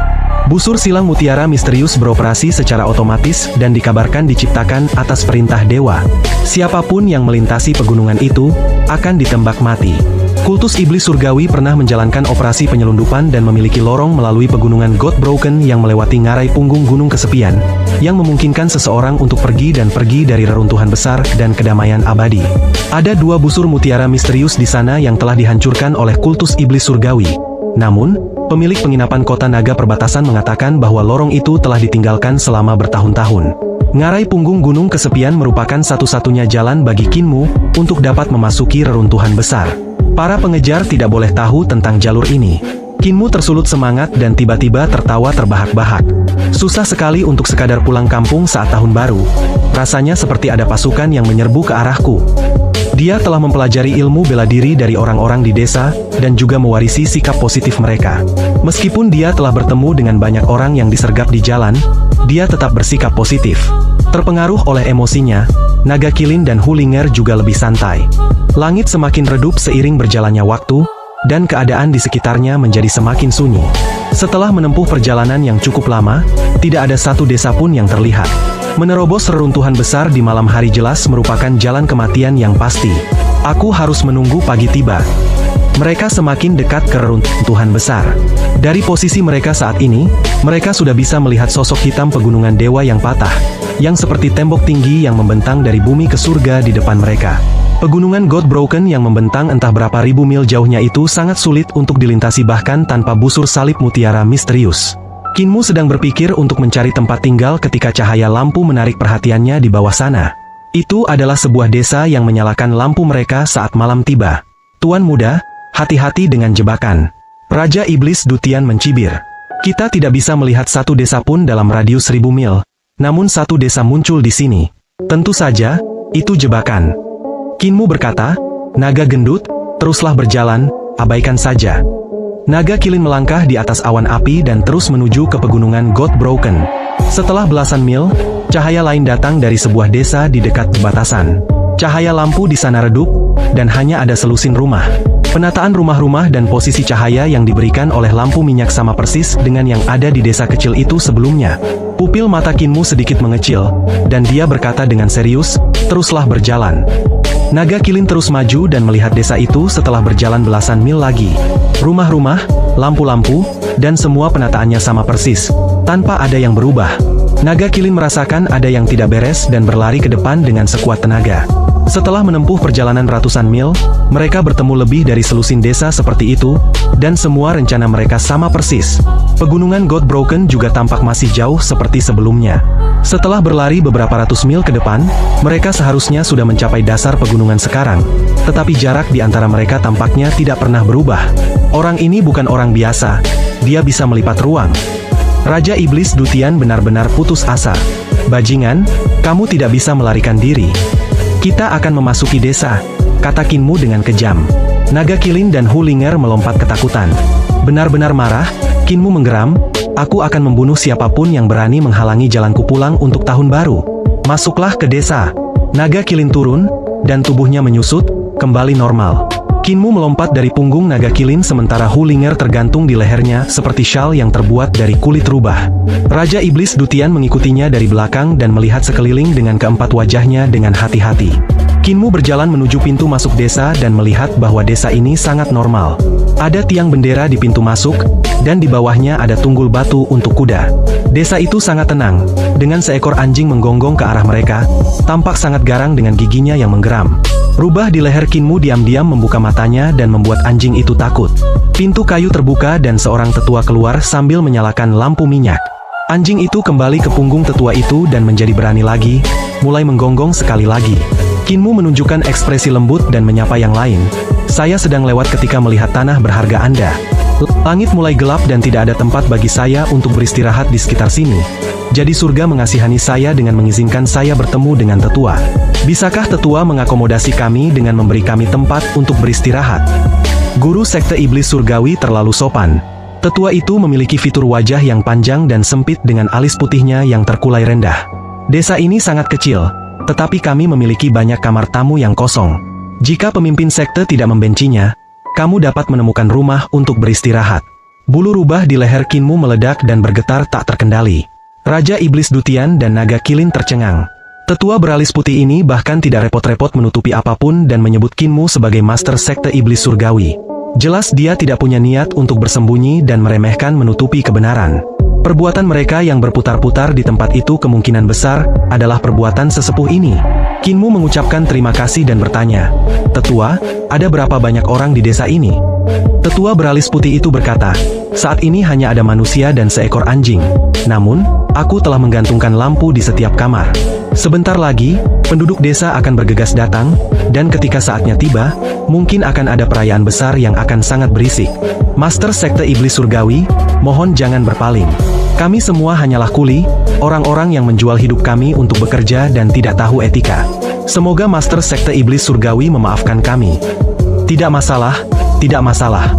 Busur silang mutiara misterius beroperasi secara otomatis dan dikabarkan diciptakan atas perintah dewa. Siapapun yang melintasi pegunungan itu, akan ditembak mati. Kultus Iblis Surgawi pernah menjalankan operasi penyelundupan dan memiliki lorong melalui pegunungan God Broken yang melewati ngarai punggung gunung kesepian, yang memungkinkan seseorang untuk pergi dari reruntuhan besar dan kedamaian abadi. Ada 2 busur mutiara misterius di sana yang telah dihancurkan oleh Kultus Iblis Surgawi. Namun, pemilik penginapan kota naga perbatasan mengatakan bahwa lorong itu telah ditinggalkan selama bertahun-tahun. Ngarai punggung gunung kesepian merupakan satu-satunya jalan bagi Kinmu untuk dapat memasuki reruntuhan besar. Para pengejar tidak boleh tahu tentang jalur ini. Kinmu tersulut semangat dan tiba-tiba tertawa terbahak-bahak. Susah sekali untuk sekadar pulang kampung saat tahun baru. Rasanya seperti ada pasukan yang menyerbu ke arahku. Dia telah mempelajari ilmu bela diri dari orang-orang di desa, dan juga mewarisi sikap positif mereka. Meskipun dia telah bertemu dengan banyak orang yang disergap di jalan, dia tetap bersikap positif. Terpengaruh oleh emosinya, naga kilin dan Hulinger juga lebih santai. Langit semakin redup seiring berjalannya waktu, dan keadaan di sekitarnya menjadi semakin sunyi. Setelah menempuh perjalanan yang cukup lama, tidak ada satu desa pun yang terlihat. Menerobos reruntuhan besar di malam hari jelas merupakan jalan kematian yang pasti. Aku harus menunggu pagi tiba. Mereka semakin dekat ke reruntuhan besar. Dari posisi mereka saat ini, mereka sudah bisa melihat sosok hitam pegunungan dewa yang patah, yang seperti tembok tinggi yang membentang dari bumi ke surga di depan mereka. Pegunungan God Broken yang membentang entah berapa ribu mil jauhnya itu sangat sulit untuk dilintasi bahkan tanpa busur salib mutiara misterius. Kinmu sedang berpikir untuk mencari tempat tinggal ketika cahaya lampu menarik perhatiannya di bawah sana. Itu adalah sebuah desa yang menyalakan lampu mereka saat malam tiba. Tuan muda, hati-hati dengan jebakan. Raja Iblis Dutian mencibir. Kita tidak bisa melihat satu desa pun dalam radius 1000 mil. Namun satu desa muncul di sini. Tentu saja, itu jebakan. Kinmu berkata, naga gendut, teruslah berjalan, abaikan saja. Naga kilin melangkah di atas awan api dan terus menuju ke pegunungan God Broken. Setelah belasan mil, cahaya lain datang dari sebuah desa di dekat perbatasan. Cahaya lampu di sana redup, dan hanya ada selusin rumah. Penataan rumah-rumah dan posisi cahaya yang diberikan oleh lampu minyak sama persis dengan yang ada di desa kecil itu sebelumnya. Pupil mata Kinmu sedikit mengecil, dan dia berkata dengan serius, teruslah berjalan. Naga kilin terus maju dan melihat desa itu setelah berjalan belasan mil lagi. Rumah-rumah, lampu-lampu, dan semua penataannya sama persis, tanpa ada yang berubah. Naga kilin merasakan ada yang tidak beres dan berlari ke depan dengan sekuat tenaga. Setelah menempuh perjalanan ratusan mil, mereka bertemu lebih dari selusin desa seperti itu, dan semua rencana mereka sama persis. Pegunungan Godbroken juga tampak masih jauh seperti sebelumnya. Setelah berlari beberapa ratus mil ke depan, mereka seharusnya sudah mencapai dasar pegunungan sekarang, tetapi jarak di antara mereka tampaknya tidak pernah berubah. Orang ini bukan orang biasa, dia bisa melipat ruang. Raja Iblis Dutian benar-benar putus asa. Bajingan, kamu tidak bisa melarikan diri. Kita akan memasuki desa, kata Kinmu dengan kejam. Naga Kilin dan Hulinger melompat ketakutan. Benar-benar marah, Kinmu menggeram, aku akan membunuh siapapun yang berani menghalangi jalanku pulang untuk tahun baru. Masuklah ke desa. Naga Kilin turun, dan tubuhnya menyusut, kembali normal. Kinmu melompat dari punggung Naga Kilin sementara Hulinger tergantung di lehernya seperti syal yang terbuat dari kulit rubah. Raja Iblis Dutian mengikutinya dari belakang dan melihat sekeliling dengan keempat wajahnya dengan hati-hati. Kinmu berjalan menuju pintu masuk desa dan melihat bahwa desa ini sangat normal. Ada tiang bendera di pintu masuk, dan di bawahnya ada tunggul batu untuk kuda. Desa itu sangat tenang, dengan seekor anjing menggonggong ke arah mereka, tampak sangat garang dengan giginya yang menggeram. Rubah di leher Kinmu diam-diam membuka matanya dan membuat anjing itu takut. Pintu kayu terbuka dan seorang tetua keluar sambil menyalakan lampu minyak. Anjing itu kembali ke punggung tetua itu dan menjadi berani lagi, mulai menggonggong sekali lagi. Kinmu menunjukkan ekspresi lembut dan menyapa yang lain. Saya sedang lewat ketika melihat tanah berharga Anda. Langit mulai gelap dan tidak ada tempat bagi saya untuk beristirahat di sekitar sini. Jadi surga mengasihani saya dengan mengizinkan saya bertemu dengan tetua. Bisakah tetua mengakomodasi kami dengan memberi kami tempat untuk beristirahat? Guru Sekte Iblis Surgawi terlalu sopan. Tetua itu memiliki fitur wajah yang panjang dan sempit dengan alis putihnya yang terkulai rendah. Desa ini sangat kecil, tetapi kami memiliki banyak kamar tamu yang kosong. Jika pemimpin sekte tidak membencinya, kamu dapat menemukan rumah untuk beristirahat. Bulu rubah di leher Kinmu meledak dan bergetar tak terkendali. Raja Iblis Dutian dan Naga Kilin tercengang. Tetua beralis putih ini bahkan tidak repot-repot menutupi apapun dan menyebut Kinmu sebagai Master Sekte Iblis Surgawi. Jelas dia tidak punya niat untuk bersembunyi dan meremehkan menutupi kebenaran. Perbuatan mereka yang berputar-putar di tempat itu kemungkinan besar adalah perbuatan sesepuh ini. Kinmu mengucapkan terima kasih dan bertanya, "Tetua, ada berapa banyak orang di desa ini?" Tetua beralis putih itu berkata, "Saat ini hanya ada manusia dan seekor anjing. Namun, aku telah menggantungkan lampu di setiap kamar. Sebentar lagi, penduduk desa akan bergegas datang, dan ketika saatnya tiba, mungkin akan ada perayaan besar yang akan sangat berisik. Master Sekte Iblis Surgawi, mohon jangan berpaling. Kami semua hanyalah kuli, orang-orang yang menjual hidup kami untuk bekerja dan tidak tahu etika. Semoga Master Sekte Iblis Surgawi memaafkan kami." "Tidak masalah, tidak masalah."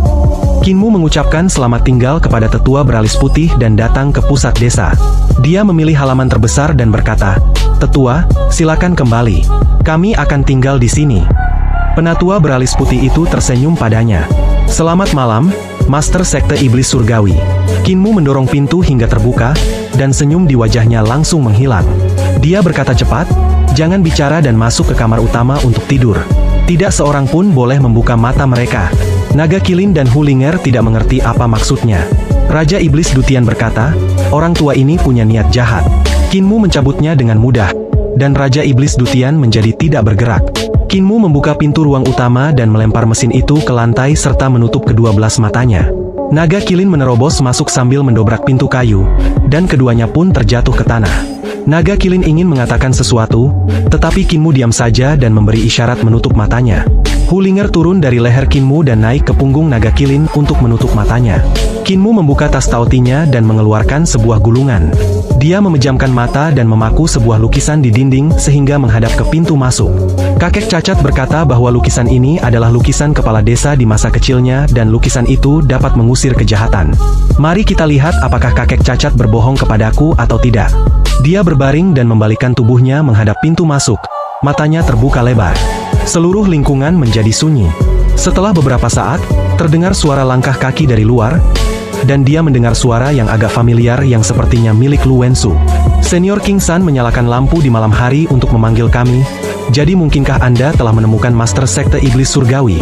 Kinmu mengucapkan selamat tinggal kepada tetua beralis putih dan datang ke pusat desa. Dia memilih halaman terbesar dan berkata, "Tetua, silakan kembali. Kami akan tinggal di sini." Penatua beralis putih itu tersenyum padanya. "Selamat malam, Master Sekte Iblis Surgawi." Kinmu mendorong pintu hingga terbuka, dan senyum di wajahnya langsung menghilang. Dia berkata cepat, "Jangan bicara dan masuk ke kamar utama untuk tidur. Tidak seorang pun boleh membuka mata mereka." Naga Kilin dan Hulinger tidak mengerti apa maksudnya. Raja Iblis Dutian berkata, "Orang tua ini punya niat jahat." Kinmu mencabutnya dengan mudah, dan Raja Iblis Dutian menjadi tidak bergerak. Kinmu membuka pintu ruang utama dan melempar mesin itu ke lantai serta menutup kedua belas matanya. Naga Kilin menerobos masuk sambil mendobrak pintu kayu, dan keduanya pun terjatuh ke tanah. Naga Kilin ingin mengatakan sesuatu, tetapi Kinmu diam saja dan memberi isyarat menutup matanya. Hulinger turun dari leher Kinmu dan naik ke punggung Naga Kilin untuk menutup matanya. Kinmu membuka tas taotinya dan mengeluarkan sebuah gulungan. Dia memejamkan mata dan memaku sebuah lukisan di dinding sehingga menghadap ke pintu masuk. Kakek cacat berkata bahwa lukisan ini adalah lukisan kepala desa di masa kecilnya dan lukisan itu dapat mengusir kejahatan. Mari kita lihat apakah kakek cacat berbohong kepadaku atau tidak. Dia berbaring dan membalikkan tubuhnya menghadap pintu masuk. Matanya terbuka lebar. Seluruh lingkungan menjadi sunyi. Setelah beberapa saat, terdengar suara langkah kaki dari luar, dan dia mendengar suara yang agak familiar yang sepertinya milik Lu Wensu. Senior King San menyalakan lampu di malam hari untuk memanggil kami, jadi mungkinkah Anda telah menemukan Master Sekte Iblis Surgawi?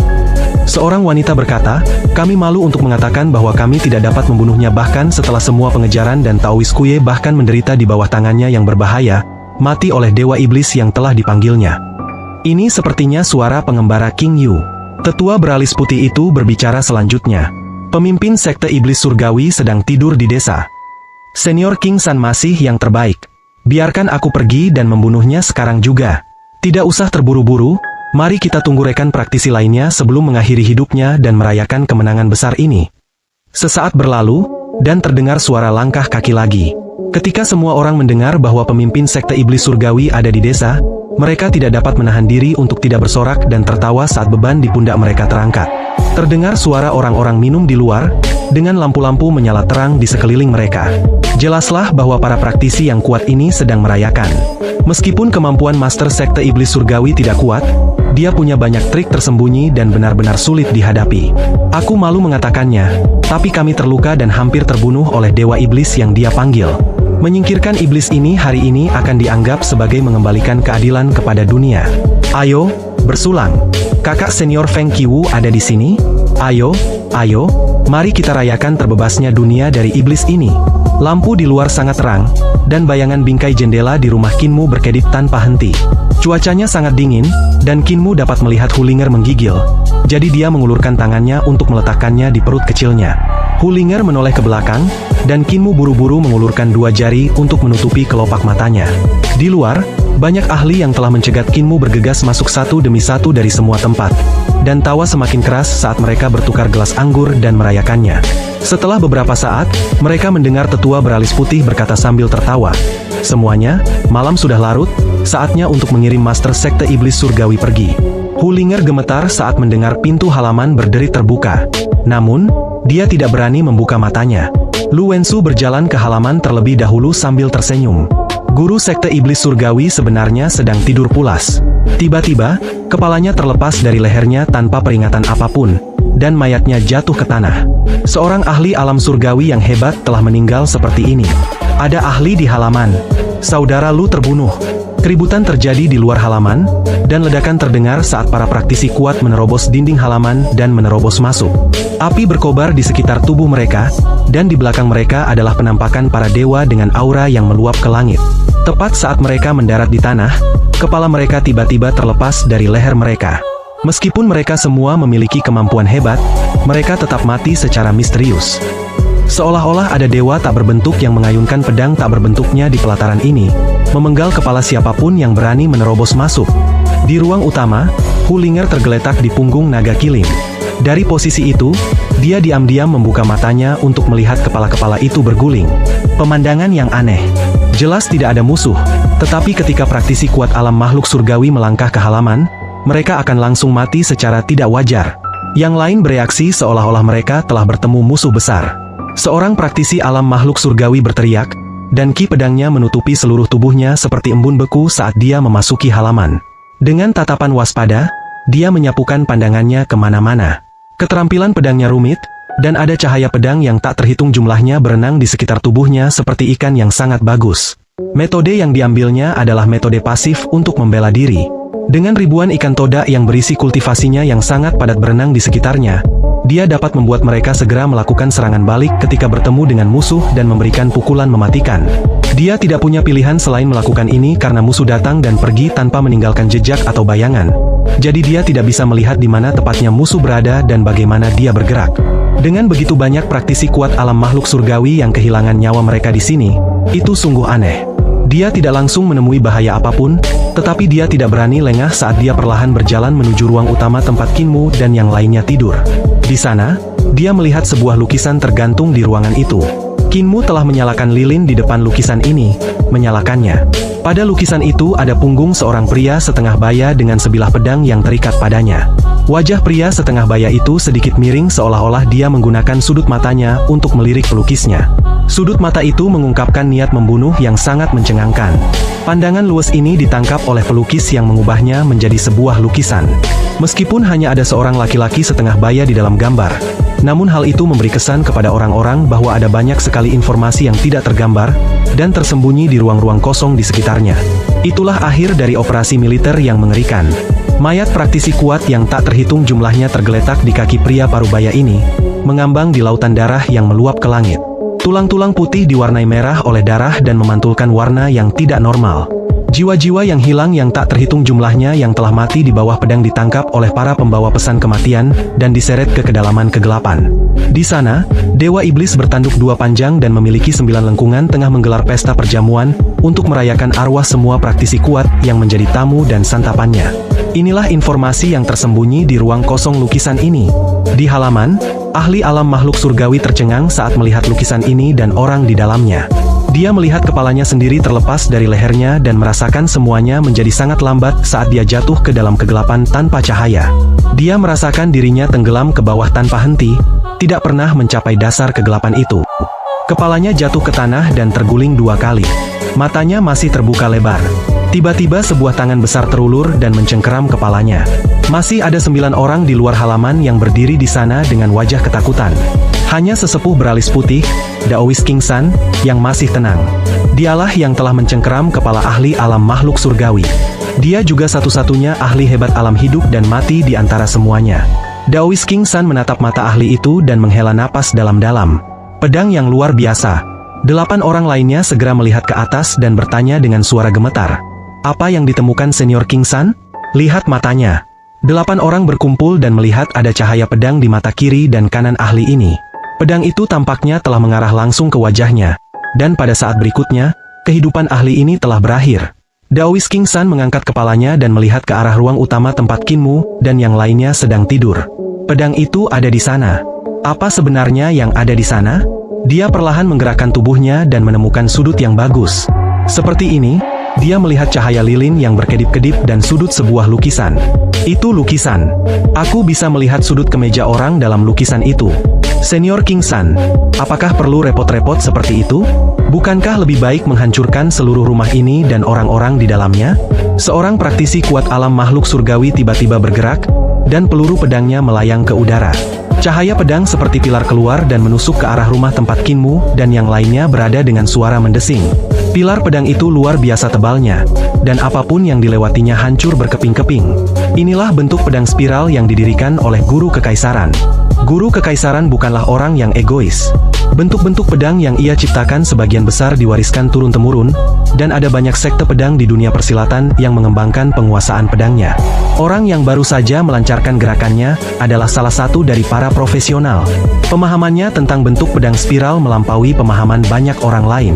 Seorang wanita berkata, "Kami malu untuk mengatakan bahwa kami tidak dapat membunuhnya bahkan setelah semua pengejaran dan Taoist Kuye bahkan menderita di bawah tangannya yang berbahaya, mati oleh Dewa Iblis yang telah dipanggilnya. Ini sepertinya suara pengembara King Yu. Tetua beralis putih itu berbicara selanjutnya. Pemimpin sekte iblis surgawi sedang tidur di desa. Senior King San masih yang terbaik. Biarkan aku pergi dan membunuhnya sekarang juga. Tidak usah terburu-buru, mari kita tunggu rekan praktisi lainnya sebelum mengakhiri hidupnya dan merayakan kemenangan besar ini. Sesaat berlalu, dan terdengar suara langkah kaki lagi. Ketika semua orang mendengar bahwa pemimpin sekte iblis surgawi ada di desa, mereka tidak dapat menahan diri untuk tidak bersorak dan tertawa saat beban di pundak mereka terangkat. Terdengar suara orang-orang minum di luar, dengan lampu-lampu menyala terang di sekeliling mereka. Jelaslah bahwa para praktisi yang kuat ini sedang merayakan. Meskipun kemampuan Master Sekte Iblis Surgawi tidak kuat, dia punya banyak trik tersembunyi dan benar-benar sulit dihadapi. Aku malu mengatakannya, tapi kami terluka dan hampir terbunuh oleh Dewa Iblis yang dia panggil. Menyingkirkan iblis ini hari ini akan dianggap sebagai mengembalikan keadilan kepada dunia. Ayo, bersulang. Kakak senior Feng Qiwu ada di sini? Ayo, mari kita rayakan terbebasnya dunia dari iblis ini. Lampu di luar sangat terang, dan bayangan bingkai jendela di rumah Kinmu berkedip tanpa henti. Cuacanya sangat dingin, dan Kinmu dapat melihat Hulinger menggigil. Jadi dia mengulurkan tangannya untuk meletakkannya di perut kecilnya. Hulinger menoleh ke belakang, dan Kinmu buru-buru mengulurkan dua jari untuk menutupi kelopak matanya. Di luar, banyak ahli yang telah mencegat Kinmu bergegas masuk satu demi satu dari semua tempat. Dan tawa semakin keras saat mereka bertukar gelas anggur dan merayakannya. Setelah beberapa saat, mereka mendengar tetua beralis putih berkata sambil tertawa. Semuanya, malam sudah larut, saatnya untuk mengirim Master Sekte Iblis Surgawi pergi. Hulinger gemetar saat mendengar pintu halaman berderi terbuka. Namun, dia tidak berani membuka matanya. Lu Wensu berjalan ke halaman terlebih dahulu sambil tersenyum. Guru Sekte Iblis Surgawi sebenarnya sedang tidur pulas. Tiba-tiba, kepalanya terlepas dari lehernya tanpa peringatan apapun, dan mayatnya jatuh ke tanah. Seorang ahli alam surgawi yang hebat telah meninggal seperti ini. Ada ahli di halaman. Saudara Lu terbunuh. Keributan terjadi di luar halaman, dan ledakan terdengar saat para praktisi kuat menerobos dinding halaman dan menerobos masuk. Api berkobar di sekitar tubuh mereka, dan di belakang mereka adalah penampakan para dewa dengan aura yang meluap ke langit. Tepat saat mereka mendarat di tanah, kepala mereka tiba-tiba terlepas dari leher mereka. Meskipun mereka semua memiliki kemampuan hebat, mereka tetap mati secara misterius. Seolah-olah ada dewa tak berbentuk yang mengayunkan pedang tak berbentuknya di pelataran ini, memenggal kepala siapapun yang berani menerobos masuk. Di ruang utama, Hulinger tergeletak di punggung naga kilin. Dari posisi itu, dia diam-diam membuka matanya untuk melihat kepala-kepala itu berguling. Pemandangan yang aneh. Jelas tidak ada musuh, tetapi ketika praktisi kuat alam makhluk surgawi melangkah ke halaman, mereka akan langsung mati secara tidak wajar. Yang lain bereaksi seolah-olah mereka telah bertemu musuh besar. Seorang praktisi alam makhluk surgawi berteriak, dan ki pedangnya menutupi seluruh tubuhnya seperti embun beku saat dia memasuki halaman. Dengan tatapan waspada, dia menyapukan pandangannya kemana-mana. Keterampilan pedangnya rumit, dan ada cahaya pedang yang tak terhitung jumlahnya berenang di sekitar tubuhnya seperti ikan yang sangat bagus. Metode yang diambilnya adalah metode pasif untuk membela diri. Dengan ribuan ikan toda yang berisi kultivasinya yang sangat padat berenang di sekitarnya, dia dapat membuat mereka segera melakukan serangan balik ketika bertemu dengan musuh dan memberikan pukulan mematikan. Dia tidak punya pilihan selain melakukan ini karena musuh datang dan pergi tanpa meninggalkan jejak atau bayangan. Jadi dia tidak bisa melihat di mana tepatnya musuh berada dan bagaimana dia bergerak. Dengan begitu banyak praktisi kuat alam makhluk surgawi yang kehilangan nyawa mereka di sini, itu sungguh aneh. Dia tidak langsung menemui bahaya apapun, tetapi dia tidak berani lengah saat dia perlahan berjalan menuju ruang utama tempat Kinmu dan yang lainnya tidur. Di sana, dia melihat sebuah lukisan tergantung di ruangan itu. Kinmu telah menyalakan lilin di depan lukisan ini, menyalakannya. Pada lukisan itu ada punggung seorang pria setengah baya dengan sebilah pedang yang terikat padanya. Wajah pria setengah baya itu sedikit miring seolah-olah dia menggunakan sudut matanya untuk melirik pelukisnya. Sudut mata itu mengungkapkan niat membunuh yang sangat mencengangkan. Pandangan luas ini ditangkap oleh pelukis yang mengubahnya menjadi sebuah lukisan. Meskipun hanya ada seorang laki-laki setengah baya di dalam gambar, namun hal itu memberi kesan kepada orang-orang bahwa ada banyak sekali informasi yang tidak tergambar dan tersembunyi di ruang-ruang kosong di sekitarnya. Itulah akhir dari operasi militer yang mengerikan. Mayat praktisi kuat yang tak terhitung jumlahnya tergeletak di kaki pria parubaya ini, mengambang di lautan darah yang meluap ke langit. Tulang-tulang putih diwarnai merah oleh darah dan memantulkan warna yang tidak normal. Jiwa-jiwa yang hilang yang tak terhitung jumlahnya yang telah mati di bawah pedang ditangkap oleh para pembawa pesan kematian dan diseret ke kedalaman kegelapan. Di sana, Dewa Iblis bertanduk dua panjang dan memiliki 9 lengkungan tengah menggelar pesta perjamuan untuk merayakan arwah semua praktisi kuat yang menjadi tamu dan santapannya. Inilah informasi yang tersembunyi di ruang kosong lukisan ini. Di halaman, ahli alam makhluk surgawi tercengang saat melihat lukisan ini dan orang di dalamnya. Dia melihat kepalanya sendiri terlepas dari lehernya dan merasakan semuanya menjadi sangat lambat saat dia jatuh ke dalam kegelapan tanpa cahaya. Dia merasakan dirinya tenggelam ke bawah tanpa henti, tidak pernah mencapai dasar kegelapan itu. Kepalanya jatuh ke tanah dan terguling 2 kali. Matanya masih terbuka lebar. Tiba-tiba sebuah tangan besar terulur dan mencengkeram kepalanya. Masih ada 9 orang di luar halaman yang berdiri di sana dengan wajah ketakutan. Hanya sesepuh beralis putih, Daois King San, yang masih tenang. Dialah yang telah mencengkeram kepala ahli alam makhluk surgawi. Dia juga satu-satunya ahli hebat alam hidup dan mati di antara semuanya. Daois King San menatap mata ahli itu dan menghela napas dalam-dalam. Pedang yang luar biasa. 8 orang lainnya segera melihat ke atas dan bertanya dengan suara gemetar. Apa yang ditemukan Senior King San? Lihat matanya. 8 orang berkumpul dan melihat ada cahaya pedang di mata kiri dan kanan ahli ini. Pedang itu tampaknya telah mengarah langsung ke wajahnya. Dan pada saat berikutnya, kehidupan ahli ini telah berakhir. Daois King San mengangkat kepalanya dan melihat ke arah ruang utama tempat Kinmu dan yang lainnya sedang tidur. Pedang itu ada di sana. Apa sebenarnya yang ada di sana? Dia perlahan menggerakkan tubuhnya dan menemukan sudut yang bagus. Seperti ini, dia melihat cahaya lilin yang berkedip-kedip dan sudut sebuah lukisan. Itu lukisan. Aku bisa melihat sudut kemeja orang dalam lukisan itu. Senior King San, apakah perlu repot-repot seperti itu? Bukankah lebih baik menghancurkan seluruh rumah ini dan orang-orang di dalamnya? Seorang praktisi kuat alam makhluk surgawi tiba-tiba bergerak, dan peluru pedangnya melayang ke udara. Cahaya pedang seperti pilar keluar dan menusuk ke arah rumah tempat Kinmu dan yang lainnya berada dengan suara mendesing. Pilar pedang itu luar biasa tebalnya, dan apapun yang dilewatinya hancur berkeping-keping. Inilah bentuk pedang spiral yang didirikan oleh Guru Kekaisaran. Guru Kekaisaran bukanlah orang yang egois. Bentuk-bentuk pedang yang ia ciptakan sebagian besar diwariskan turun-temurun, dan ada banyak sekte pedang di dunia persilatan yang mengembangkan penguasaan pedangnya. Orang yang baru saja melancarkan gerakannya adalah salah satu dari para profesional. Pemahamannya tentang bentuk pedang spiral melampaui pemahaman banyak orang lain.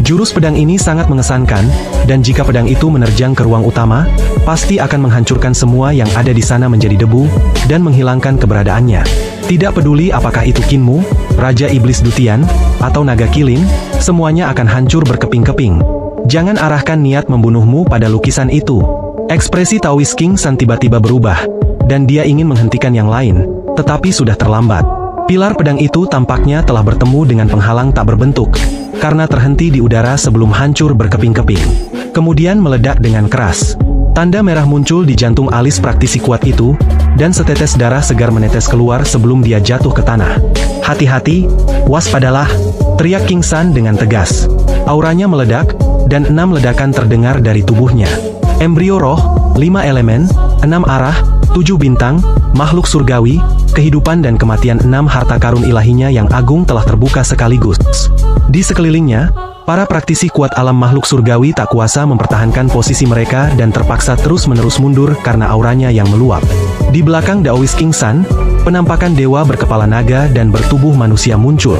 Jurus pedang ini sangat mengesankan, dan jika pedang itu menerjang ke ruang utama, pasti akan menghancurkan semua yang ada di sana menjadi debu, dan menghilangkan keberadaannya. Tidak peduli apakah itu Kinmu, Raja Iblis Dutian, atau Naga Kilin, semuanya akan hancur berkeping-keping. Jangan arahkan niat membunuhmu pada lukisan itu. Ekspresi Daois King San tiba-tiba berubah, dan dia ingin menghentikan yang lain, tetapi sudah terlambat. Pilar pedang itu tampaknya telah bertemu dengan penghalang tak berbentuk, karena terhenti di udara sebelum hancur berkeping-keping. Kemudian meledak dengan keras. Tanda merah muncul di jantung alis praktisi kuat itu, dan setetes darah segar menetes keluar sebelum dia jatuh ke tanah. Hati-hati, waspadalah, teriak King San dengan tegas. Auranya meledak, dan 6 ledakan terdengar dari tubuhnya. Embrio roh, 5 elemen, 6 arah, 7 bintang, makhluk surgawi, kehidupan dan kematian 6 harta karun ilahinya yang agung telah terbuka sekaligus. Di sekelilingnya, para praktisi kuat alam makhluk surgawi tak kuasa mempertahankan posisi mereka dan terpaksa terus-menerus mundur karena auranya yang meluap. Di belakang Daois King San, penampakan dewa berkepala naga dan bertubuh manusia muncul.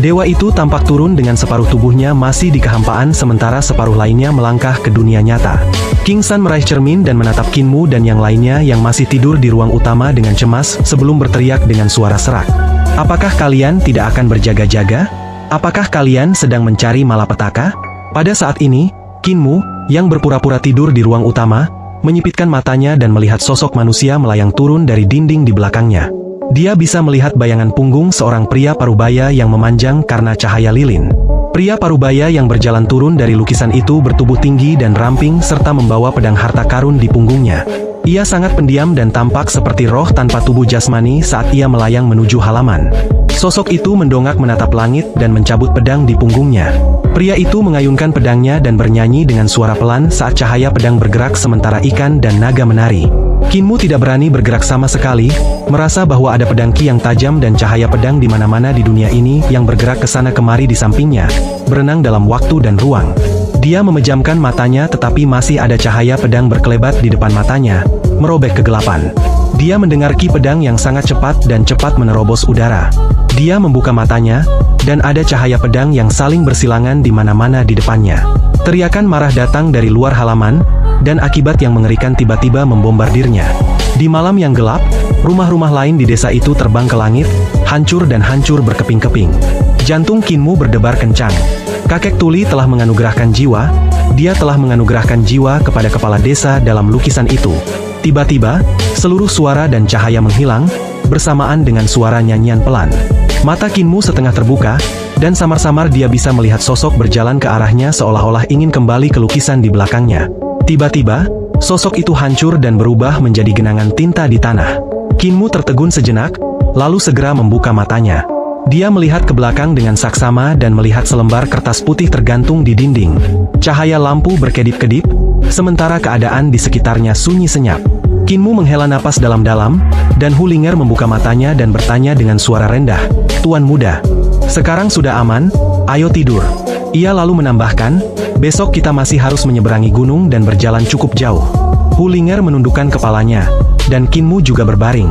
Dewa itu tampak turun dengan separuh tubuhnya masih di kehampaan sementara separuh lainnya melangkah ke dunia nyata. King San meraih cermin dan menatap Kinmu dan yang lainnya yang masih tidur di ruang utama dengan cemas sebelum berteriak dengan suara serak. Apakah kalian tidak akan berjaga-jaga? Apakah kalian sedang mencari malapetaka? Pada saat ini, Kinmu, yang berpura-pura tidur di ruang utama, menyipitkan matanya dan melihat sosok manusia melayang turun dari dinding di belakangnya. Dia bisa melihat bayangan punggung seorang pria parubaya yang memanjang karena cahaya lilin. Pria parubaya yang berjalan turun dari lukisan itu bertubuh tinggi dan ramping serta membawa pedang harta karun di punggungnya. Ia sangat pendiam dan tampak seperti roh tanpa tubuh jasmani saat ia melayang menuju halaman. Sosok itu mendongak menatap langit dan mencabut pedang di punggungnya. Pria itu mengayunkan pedangnya dan bernyanyi dengan suara pelan saat cahaya pedang bergerak sementara ikan dan naga menari. Kinmu tidak berani bergerak sama sekali, merasa bahwa ada pedang ki yang tajam dan cahaya pedang di mana-mana di dunia ini yang bergerak ke sana kemari di sampingnya, berenang dalam waktu dan ruang. Dia memejamkan matanya tetapi masih ada cahaya pedang berkelebat di depan matanya, merobek kegelapan. Dia mendengar ki pedang yang sangat cepat dan cepat menerobos udara. Dia membuka matanya, dan ada cahaya pedang yang saling bersilangan di mana-mana di depannya. Teriakan marah datang dari luar halaman, dan akibat yang mengerikan tiba-tiba membombardirnya. Di malam yang gelap, rumah-rumah lain di desa itu terbang ke langit, hancur dan hancur berkeping-keping. Jantung Kinmu berdebar kencang. Kakek Tuli telah menganugerahkan jiwa, dia telah menganugerahkan jiwa kepada kepala desa dalam lukisan itu. Tiba-tiba, seluruh suara dan cahaya menghilang, bersamaan dengan suara nyanyian pelan. Mata Kinmu setengah terbuka, dan samar-samar dia bisa melihat sosok berjalan ke arahnya seolah-olah ingin kembali ke lukisan di belakangnya. Tiba-tiba, sosok itu hancur dan berubah menjadi genangan tinta di tanah. Kinmu tertegun sejenak, lalu segera membuka matanya. Dia melihat ke belakang dengan saksama dan melihat selembar kertas putih tergantung di dinding. Cahaya lampu berkedip-kedip, sementara keadaan di sekitarnya sunyi senyap. Kinmu menghela napas dalam-dalam, dan Hulinger membuka matanya dan bertanya dengan suara rendah, "Tuan muda, sekarang sudah aman, ayo tidur." Ia lalu menambahkan, "Besok kita masih harus menyeberangi gunung dan berjalan cukup jauh." Hulinger menundukkan kepalanya, dan Kinmu juga berbaring.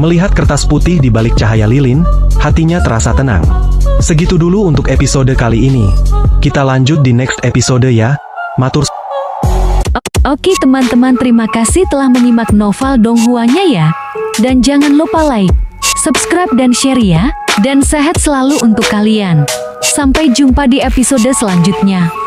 Melihat kertas putih di balik cahaya lilin, hatinya terasa tenang. Segitu dulu untuk episode kali ini. Kita lanjut di next episode ya. Matur. Oke teman-teman, terima kasih telah menyimak novel Donghuanya ya. Dan jangan lupa like, subscribe dan share ya. Dan sehat selalu untuk kalian. Sampai jumpa di episode selanjutnya.